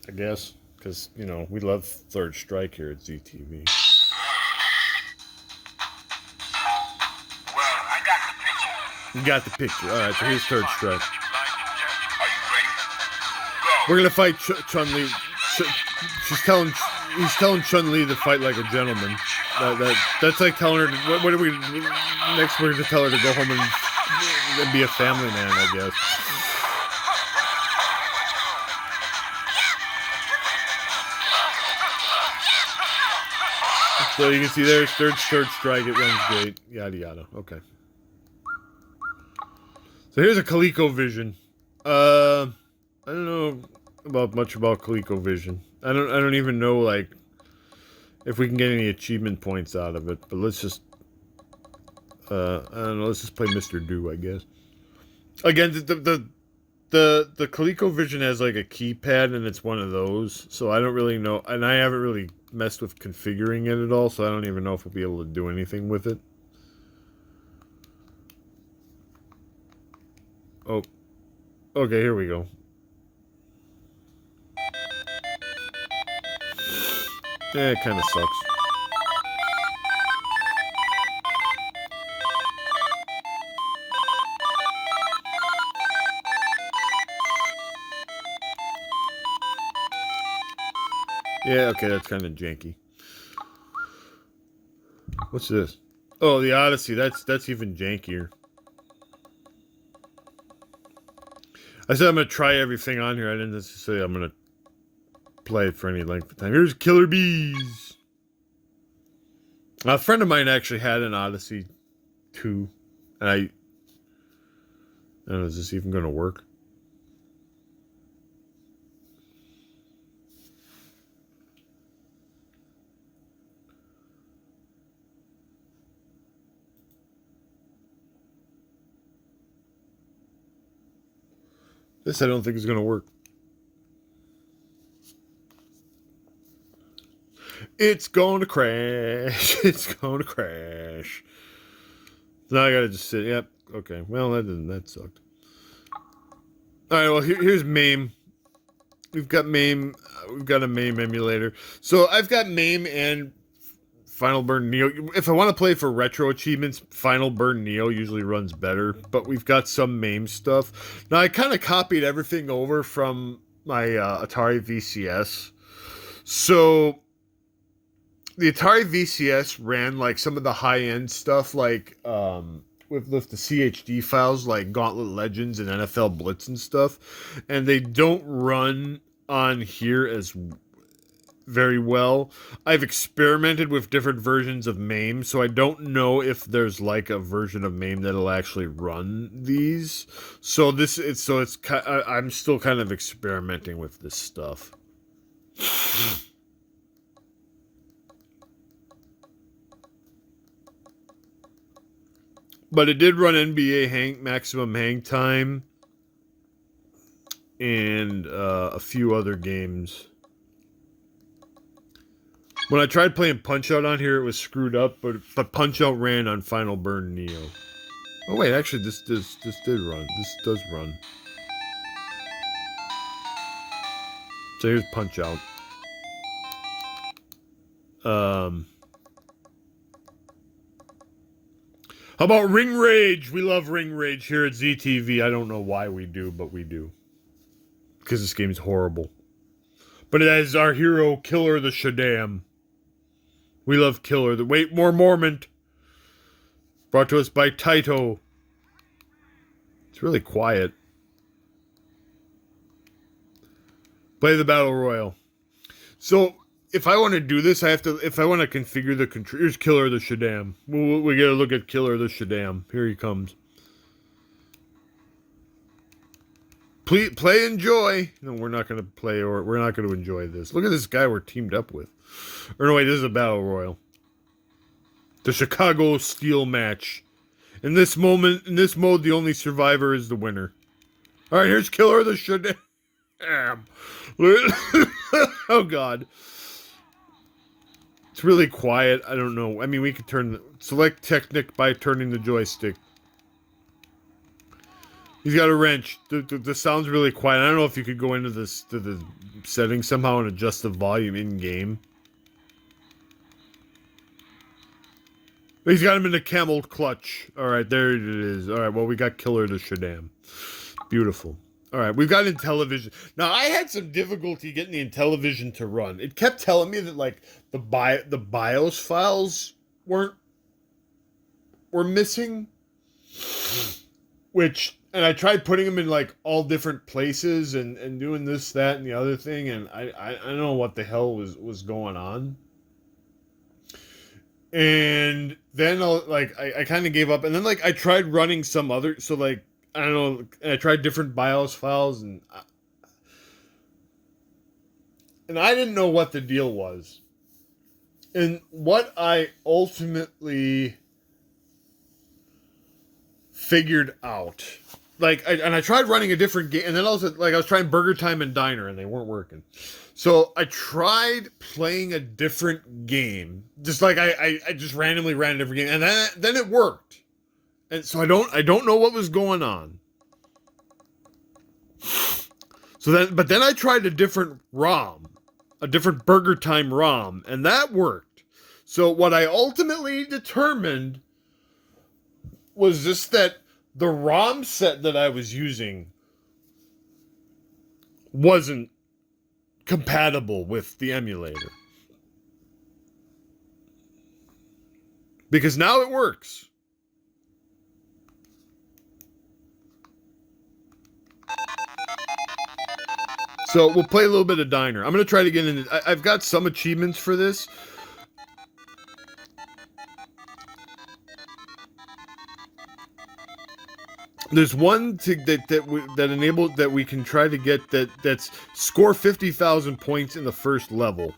I guess, because, you know, we love Third Strike here at ZTV. Well, I got the picture. You got the picture. All right, so here's Third Strike. Are you ready? Go. We're gonna fight Chun-Li. He's telling Chun-Li to fight like a gentleman. That's like telling her. What are we next? We're gonna tell her to go home and be a family man, I guess. So you can see there's Third Strike. It runs great. Yada yada. Okay. So here's a ColecoVision. I don't know much about ColecoVision. I don't even know like if we can get any achievement points out of it. But let's just I don't know. Let's just play Mr. Do, I guess. Again, the ColecoVision has like a keypad, and it's one of those. So I don't really know, and I haven't really messed with configuring it at all. So I don't even know if we'll be able to do anything with it. Oh, okay. Here we go. Yeah, it kind of sucks. Yeah, okay, that's kind of janky. What's this? Oh, the Odyssey. That's even jankier. I said I'm gonna try everything on here. I didn't necessarily say I'm gonna play it for any length of time. Here's Killer Bees. A friend of mine actually had an Odyssey 2, and I don't know, is this even gonna work? This I don't think is gonna work. It's going to crash. It's going to crash. So now I gotta just sit. Yep. Okay. Well, that sucked. All right. Well, here's MAME. We've got MAME. We've got a MAME emulator. So I've got MAME and Final Burn Neo. If I want to play for retro achievements, Final Burn Neo usually runs better. But we've got some MAME stuff. Now I kind of copied everything over from my Atari VCS. So the Atari VCS ran like some of the high-end stuff, like with the CHD files, like Gauntlet Legends and NFL Blitz and stuff, and they don't run on here as very well. I've experimented with different versions of MAME, so I don't know if there's like a version of MAME that'll actually run these. So I'm still kind of experimenting with this stuff. But it did run NBA maximum hang time and a few other games. When I tried playing Punch-Out on here, it was screwed up, but Punch-Out ran on Final Burn Neo. Oh wait, actually this did run. This does run. So here's Punch-Out. How about Ring Rage? We love Ring Rage here at ZTV. I don't know why we do, but we do. Because this game's horrible. But it has our hero, Killer the Shaddam. We love Killer. The Wait More Mormont. Brought to us by Taito. It's really quiet. Play the Battle Royale. So, if I want to do this, if I want to configure the control, here's Killer the Shaddam. We gotta look at Killer the Shaddam. Here he comes. Play, enjoy. No, we're not gonna play, or we're not gonna enjoy this. Look at this guy we're teamed up with. Or no, wait, this is a Battle Royale. The Chicago Steel match. In this mode, the only survivor is the winner. Alright, here's Killer the Shaddam. Oh god. It's really quiet. I don't know. I mean, we could select Technic by turning the joystick. He's got a wrench. The sound's really quiet. I don't know if you could go into the settings somehow and adjust the volume in game. He's got him in the camel clutch. Alright, there it is. Alright, well, we got Killer the Shaddam. Beautiful. Alright, we've got Intellivision. Now, I had some difficulty getting the Intellivision to run. It kept telling me that, like, the BIOS files were missing. And I tried putting them in, like, all different places and doing this, that, and the other thing, and I don't know what the hell was going on. And then, I kind of gave up. And then, like, I tried running some other... So, like, I don't know. And I tried different BIOS files. And I didn't know what the deal was. And what I ultimately figured out... I tried running a different game. And then also, like, I was trying Burger Time and Diner. And they weren't working. So I tried playing a different game. Just like I just randomly ran a different game, and then it worked. And so I don't know what was going on. But then I tried a different ROM, a different Burger Time ROM, and that worked. So what I ultimately determined was just that the ROM set that I was using wasn't compatible with the emulator. Because now it works. So we'll play a little bit of Diner. I'm going to try to get in. I've got some achievements for this. There's one that we can try to get that's score 50,000 points in the first level.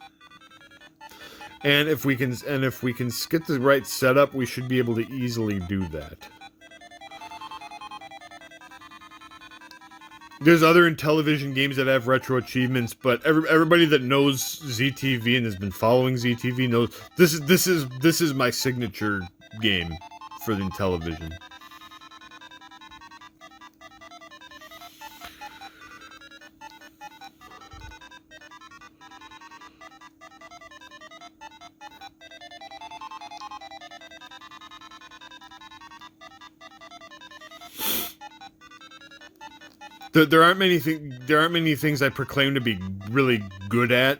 And if we can get the right setup, we should be able to easily do that. There's other Intellivision games that have retro achievements, but everybody that knows ZTV and has been following ZTV knows this is my signature game for the Intellivision. There aren't many things I proclaim to be really good at.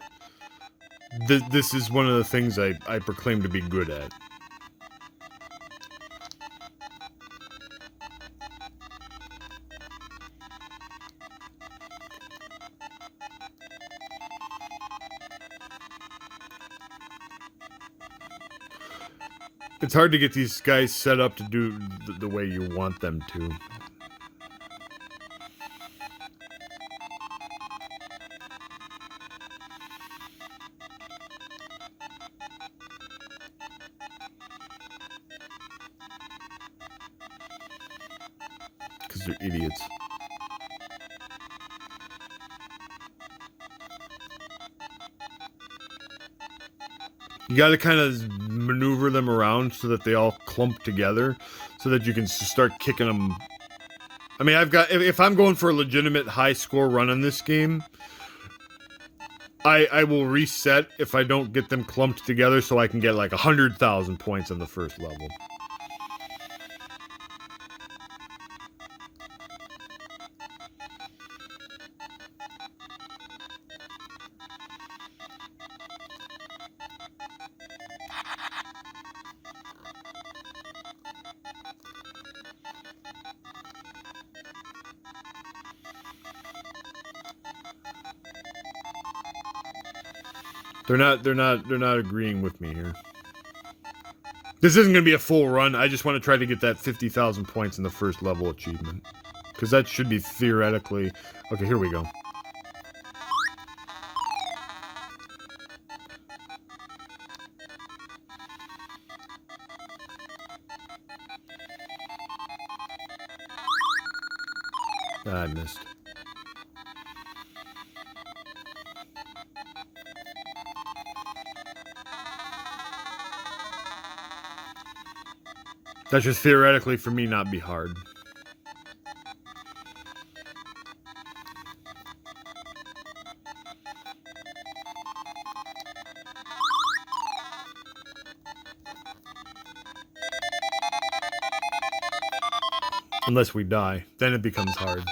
This is one of the things I proclaim to be good at. It's hard to get these guys set up to do the way you want them to. Because they're idiots. You gotta kind of maneuver them around so that they all clump together, so that you can start kicking them. I mean, if I'm going for a legitimate high score run on this game, I will reset if I don't get them clumped together so I can get like 100,000 points on the first level. They're not agreeing with me here. This isn't going to be a full run. I just want to try to get that 50,000 points in the first level achievement. Because that should be theoretically... Okay, here we go. Ah, I missed. That should theoretically, for me, not be hard. Unless we die. Then it becomes hard.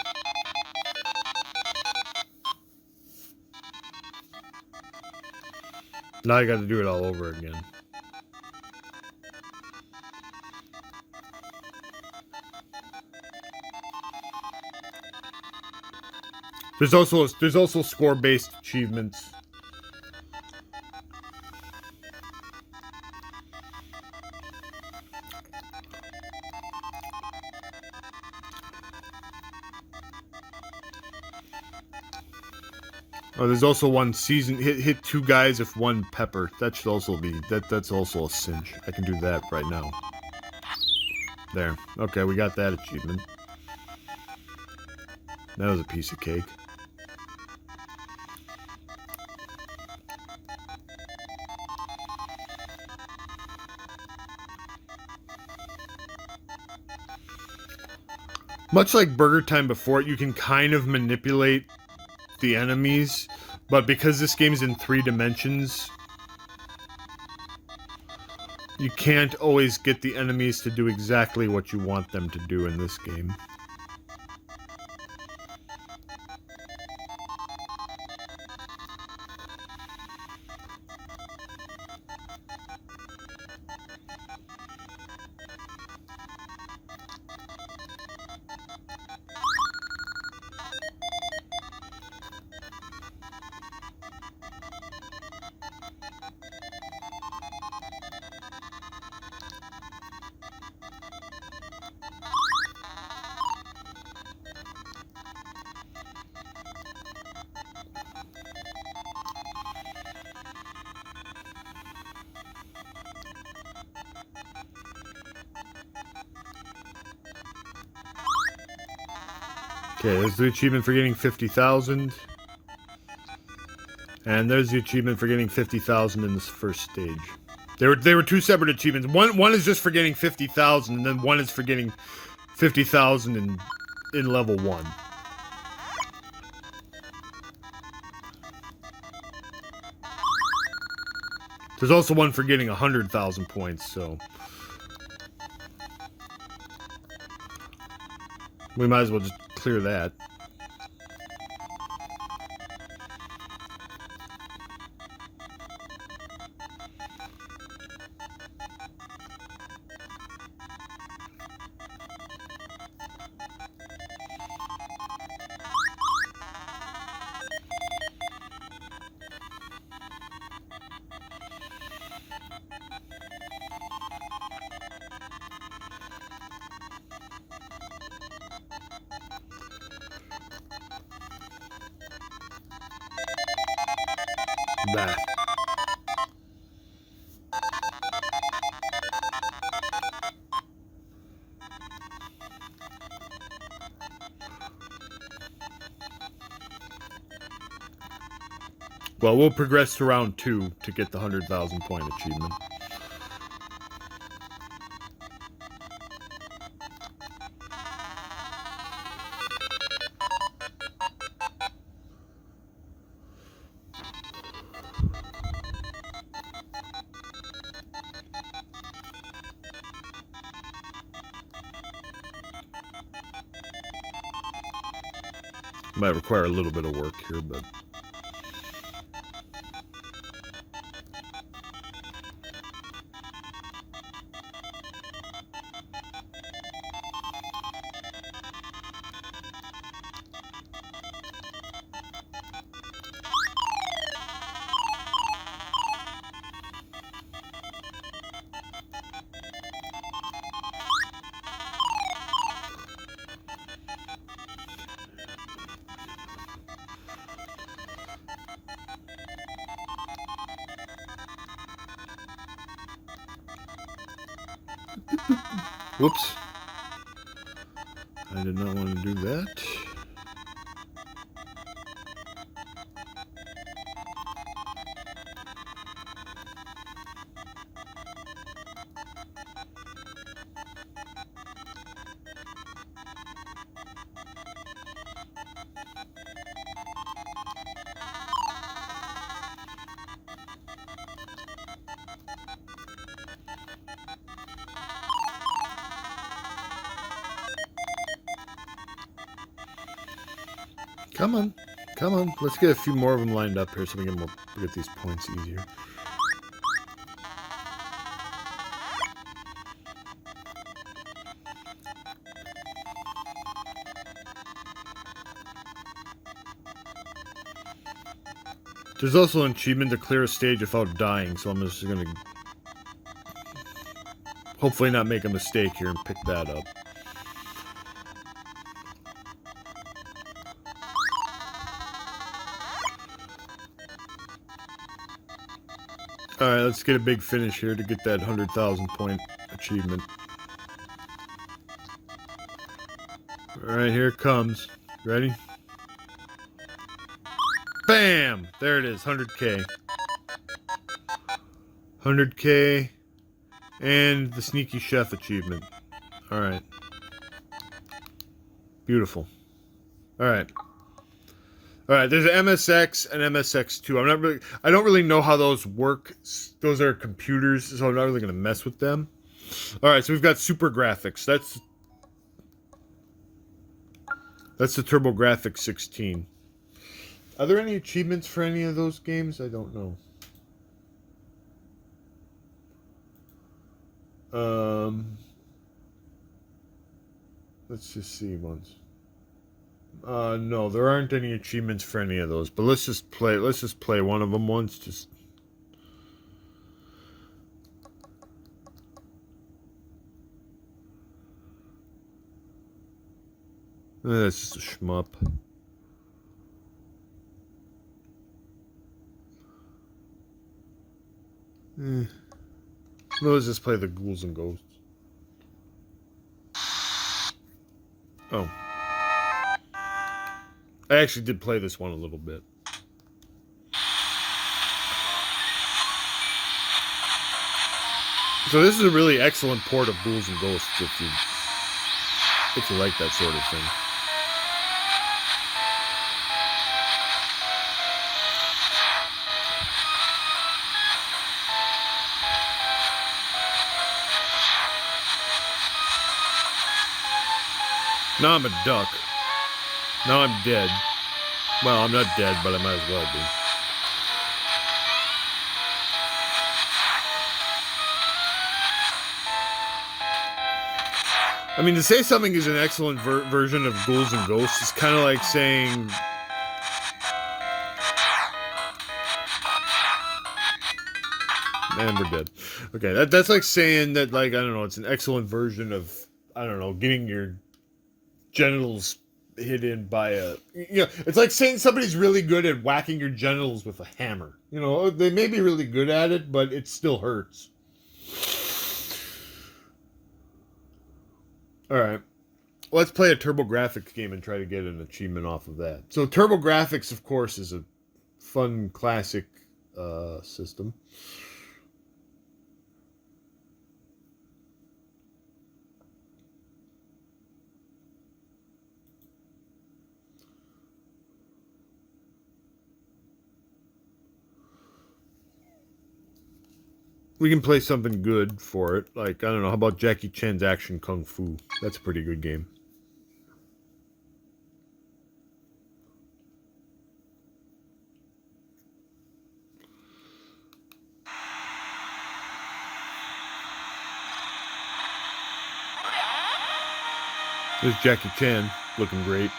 Now I gotta do it all over again. There's also score-based achievements. Oh, there's also one season hit 2 guys with 1 pepper. That should also be that's also a cinch. I can do that right now. There. Okay, we got that achievement. That was a piece of cake. Much like Burger Time before, you can kind of manipulate the enemies, but because this game is in 3 dimensions, you can't always get the enemies to do exactly what you want them to do in this game. Okay, there's the achievement for getting 50,000. And there's the achievement for getting 50,000 in this first stage. They were 2 separate achievements. One is just for getting 50,000, and then one is for getting 50,000 in level 1. There's also one for getting 100,000 points, so we might as well just clear that. Bah. Well, we'll progress to round 2 to get the 100,000 point achievement. Might require a little bit of work here, but... Whoops. I did not want to do that. Come on. Come on. Let's get a few more of them lined up here so we can get these points easier. There's also an achievement to clear a stage without dying, so I'm just gonna hopefully not make a mistake here and pick that up. Alright, let's get a big finish here to get that 100,000 point achievement. Alright, here it comes. Ready? Bam! There it is, 100K. 100K and the Sneaky Chef achievement. Alright. Beautiful. Alright. Alright, there's an MSX and MSX2. I don't really know how those work. Those are computers, so I'm not really gonna mess with them. Alright, so we've got Super Graphics. That's the TurboGrafx 16. Are there any achievements for any of those games? I don't know. Let's just see once. No, there aren't any achievements for any of those. But let's just play one of them once. Just. That's just a shmup. Let's just play the Ghouls and Ghosts. Oh. I actually did play this one a little bit. So this is a really excellent port of Ghouls and Ghosts if you like that sort of thing. Now I'm a duck. Now I'm dead. Well, I'm not dead, but I might as well be. I mean, to say something is an excellent version of Ghouls and Ghosts is kind of like saying... And we're dead. Okay, that's like saying that, like, I don't know, it's an excellent version of, I don't know, getting your genitals hit in by a... You know, it's like saying somebody's really good at whacking your genitals with a hammer. You know, they may be really good at it, but it still hurts. Alright. Let's play a TurboGrafx game and try to get an achievement off of that. So TurboGrafx, of course, is a fun, classic system. We can play something good for it. Like, I don't know, how about Jackie Chan's Action Kung Fu? That's a pretty good game. There's Jackie Chan, looking great.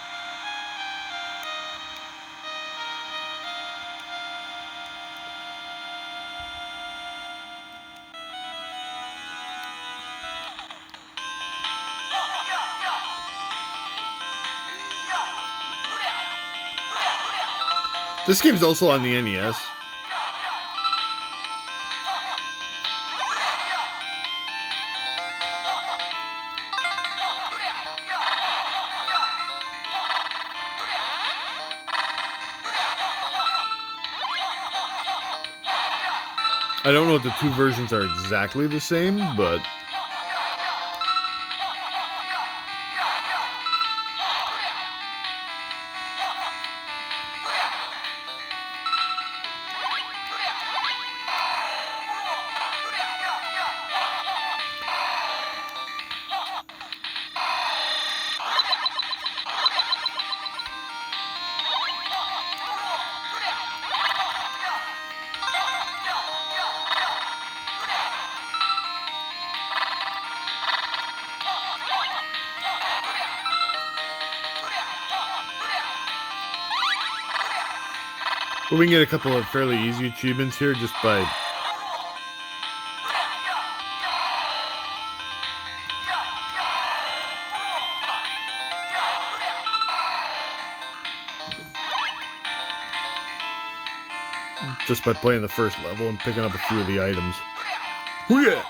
This game's also on the NES. I don't know if the two versions are exactly the same, but we can get a couple of fairly easy achievements here just by playing the first level and picking up a few of the items. Oh yeah!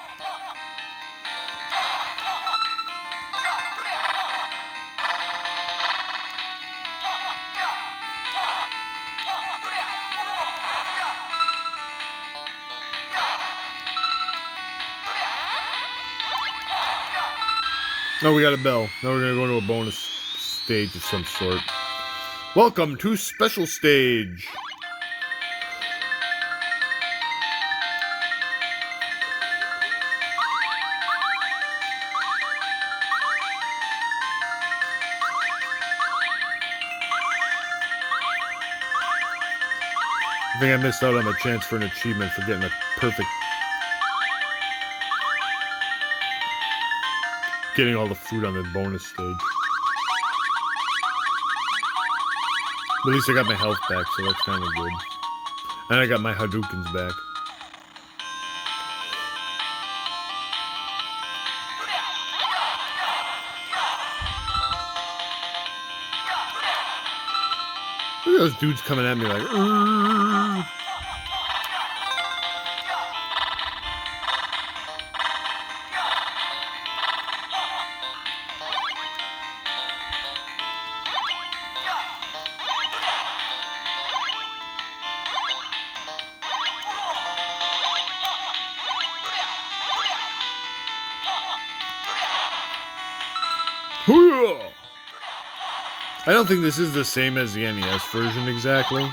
Oh, we got a bell. Now we're gonna go to a bonus stage of some sort. Welcome to Special Stage. I think I missed out on a chance for an achievement for getting a perfect... getting all the food on the bonus stage. But at least I got my health back, so that's kind of good. And I got my Hadoukens back. Look at those dudes coming at me like... Urgh. I don't think this is the same as the NES version exactly.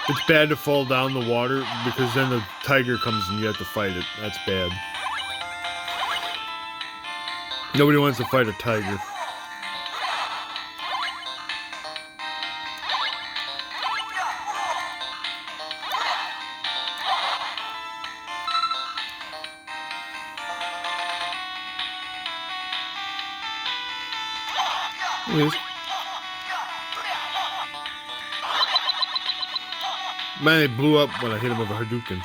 It's bad to fall down the water because then the tiger comes and you have to fight it. That's bad. Nobody wants to fight a tiger. Yes. Man, it blew up when I hit him with a Hadouken.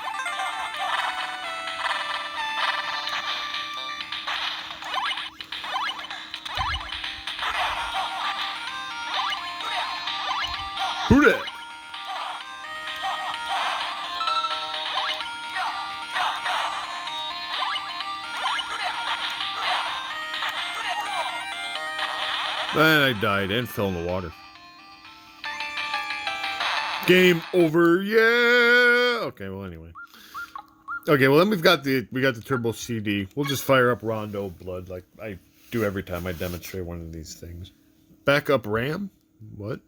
Who that? And I died and fell in the water. Game over, yeah. Okay, well anyway. Okay, well then we got the Turbo CD. We'll just fire up Rondo Blood like I do every time I demonstrate one of these things. Backup RAM? What?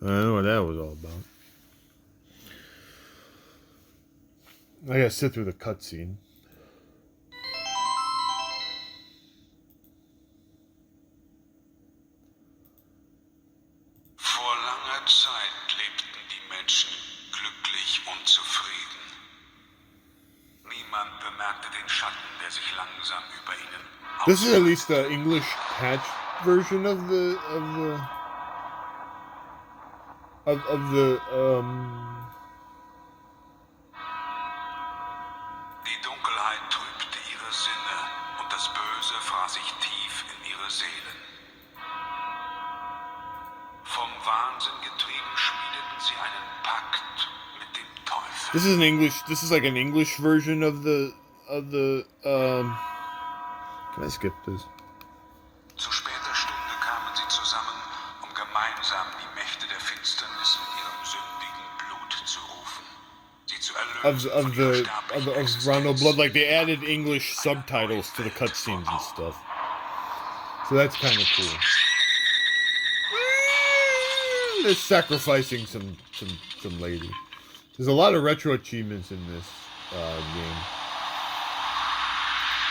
I don't know what that was all about. I gotta sit through the cutscene. Vor langer Zeit lebten die Menschen glücklich und zufrieden. Niemand bemerkte den Schatten, der sich langsam über ihnen This is at least the English patch version of the Die Dunkelheit trübte ihre Sinne und das Böse fraß sich tief in ihre Seelen. Vom Wahnsinn getrieben schmiedeten sie einen Pakt mit dem Teufel. This is an English. This is like an English version of the Can I skip this? Zu später Stunde kamen sie zusammen, um gemeinsam die Mächte der Finsternis mit ihrem sündigen Blut zu rufen. Sie zu erlösen von ihrer sterblichen Of Rondo Existenz. Blood, like they added English subtitles to the cutscenes and stuff. So that's kind of cool. They're sacrificing some lady. There's a lot of retro achievements in this game.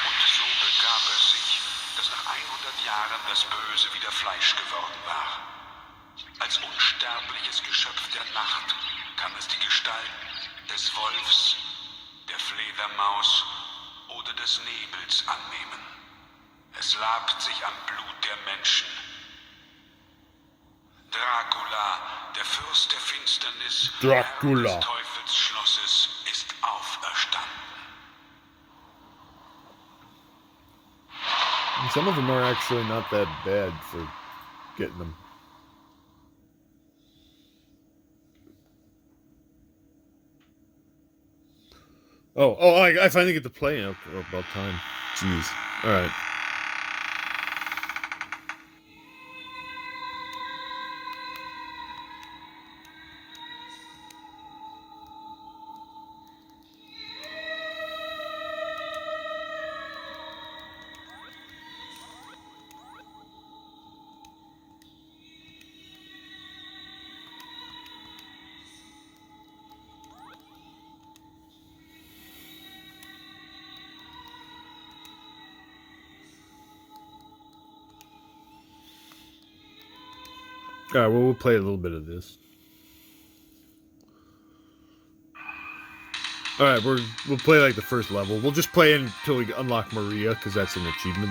Und so begab es sich, dass nach 100 Jahren das Böse wieder Fleisch geworden war. Als unsterbliches Geschöpf der Nacht kann es die Gestalt des Wolfs, der Fledermaus oder des Nebels annehmen. Es labt sich am Blut der Menschen. Dracula, der Fürst der Finsternis, Dracula. Herr des Teufelsschlosses, ist auferstanden. And some of them are actually not that bad for getting them. I finally get to play now. About time. Jeez. All right. All right, well, we'll play a little bit of this. All right, we'll play like the first level. We'll just play until we unlock Maria, because that's an achievement.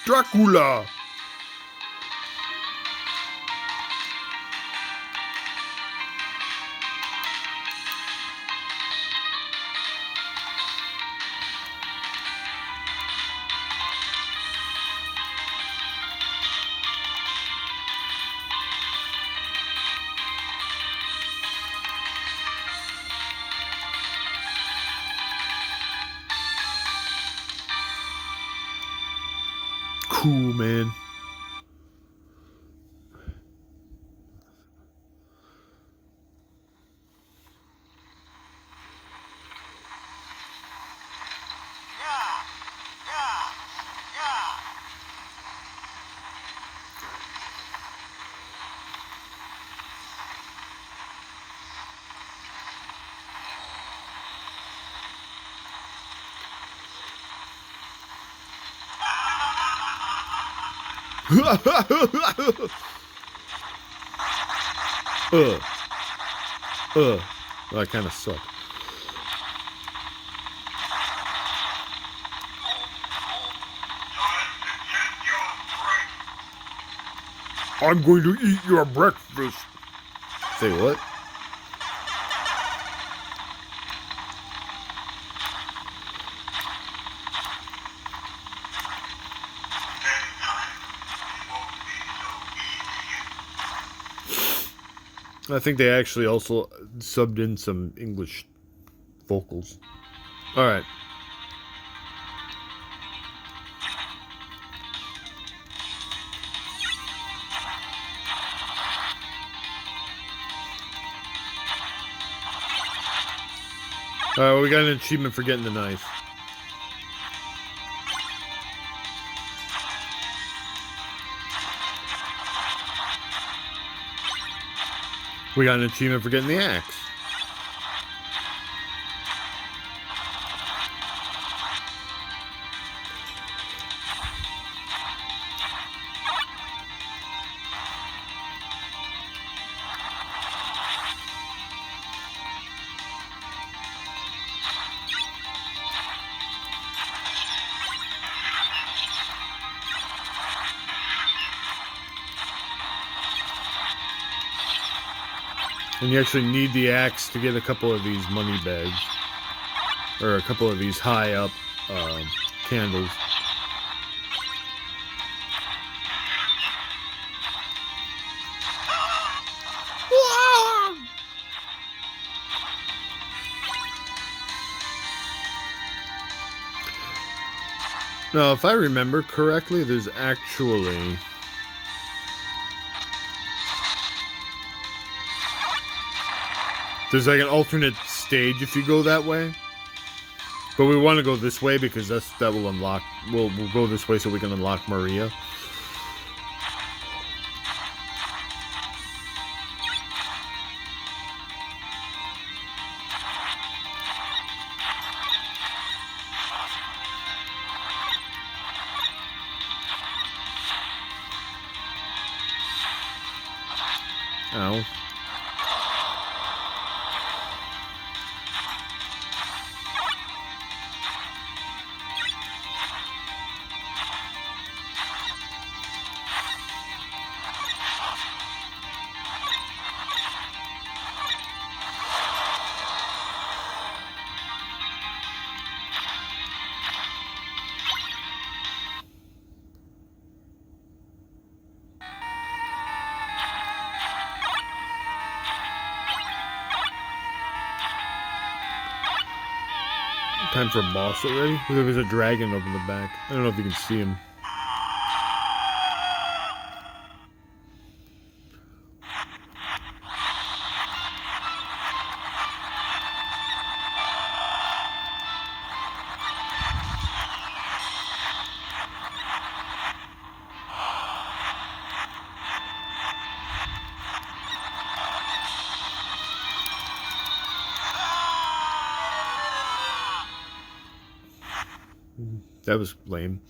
Dracula! Cool, man. That kind of sucked. I'm going to eat your breakfast. Say what? I think they actually also subbed in some English vocals. All right. All right, well, we got an achievement for getting the knife. We got an achievement for getting the axe. And you actually need the axe to get a couple of these money bags. Or a couple of these high up candles. Now, if I remember correctly, there's actually... There's like an alternate stage if you go that way. But we want to go this way because that will unlock... We'll go this way so we can unlock Maria. Ow. Time for a boss already? There's a dragon over the back. I don't know if you can see him. That was lame.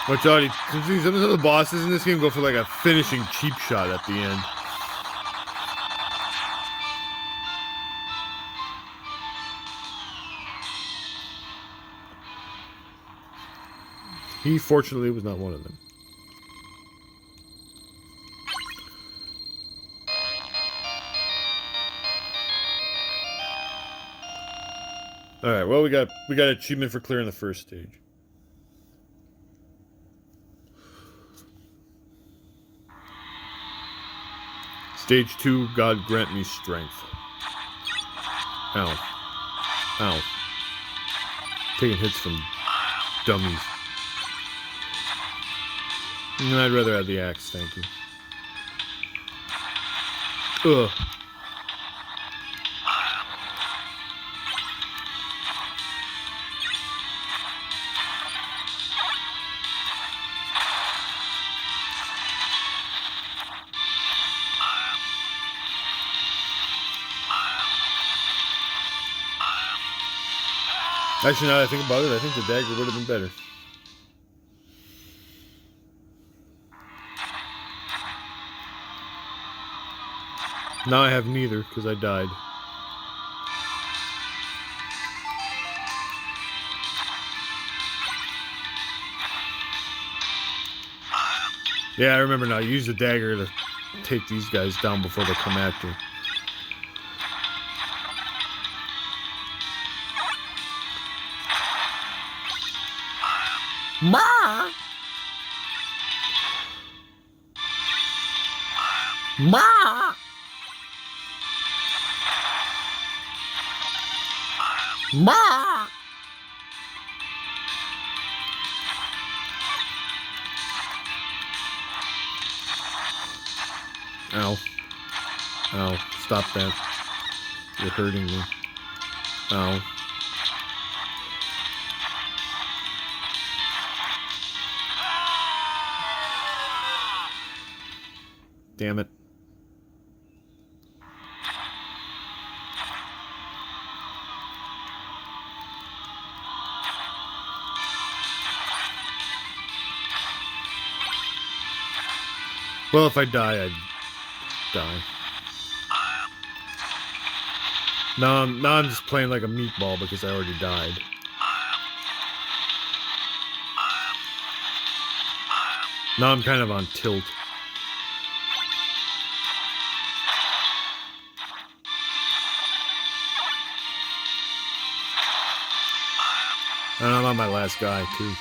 Watch out, some of the bosses in this game go for like a finishing cheap shot at the end. He fortunately was not one of them. Alright, well we got achievement for clearing the first stage. Stage 2, God grant me strength. Ow. Ow. Taking hits from dummies. I'd rather have the axe, thank you. Ugh. Actually, now that I think about it, I think the dagger would have been better. Now I have neither, because I died. Yeah, I remember now. Use the dagger to take these guys down before they come at you. Ma! Ma! Ma! Ow. Ow. Stop that. You're hurting me. Ow. Damn it. Well, if I die, I'd die. Now I'm just playing like a meatball because I already died. Now I'm kind of on tilt. And I'm on my last guy, too.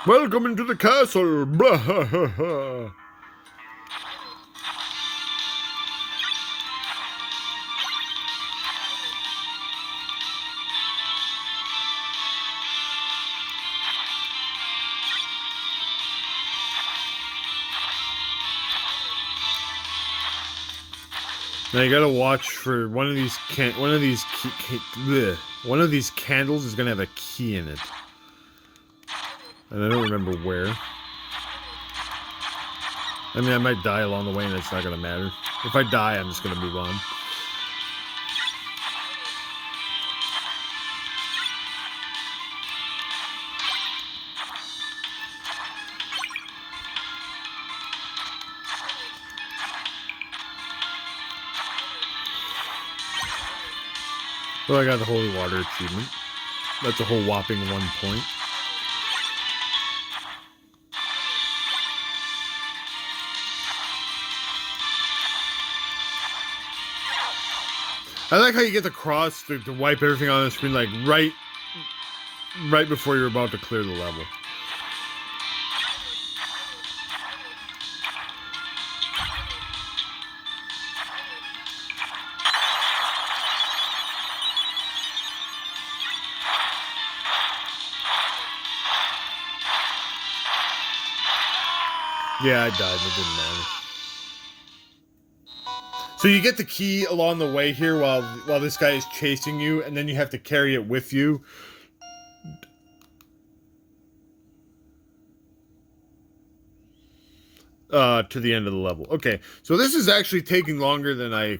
Welcome into the castle! Blah, ha, ha, ha. Now you gotta watch for one of these candles is gonna have a key in it. And I don't remember where. I mean, I might die along the way and it's not gonna matter. If I die, I'm just gonna move on. Well, I got the holy water achievement. That's a whole whopping 1 point. I like how you get the cross to wipe everything on the screen, like right before you're about to clear the level. Yeah, I died. It didn't matter. So you get the key along the way here while this guy is chasing you, and then you have to carry it with you. To the end of the level. Okay, so this is actually taking longer than I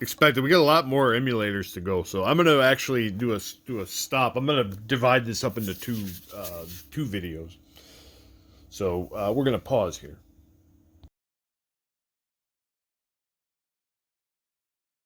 expected. We got a lot more emulators to go, so I'm gonna actually do a stop. I'm gonna divide this up into two videos. So we're gonna pause here.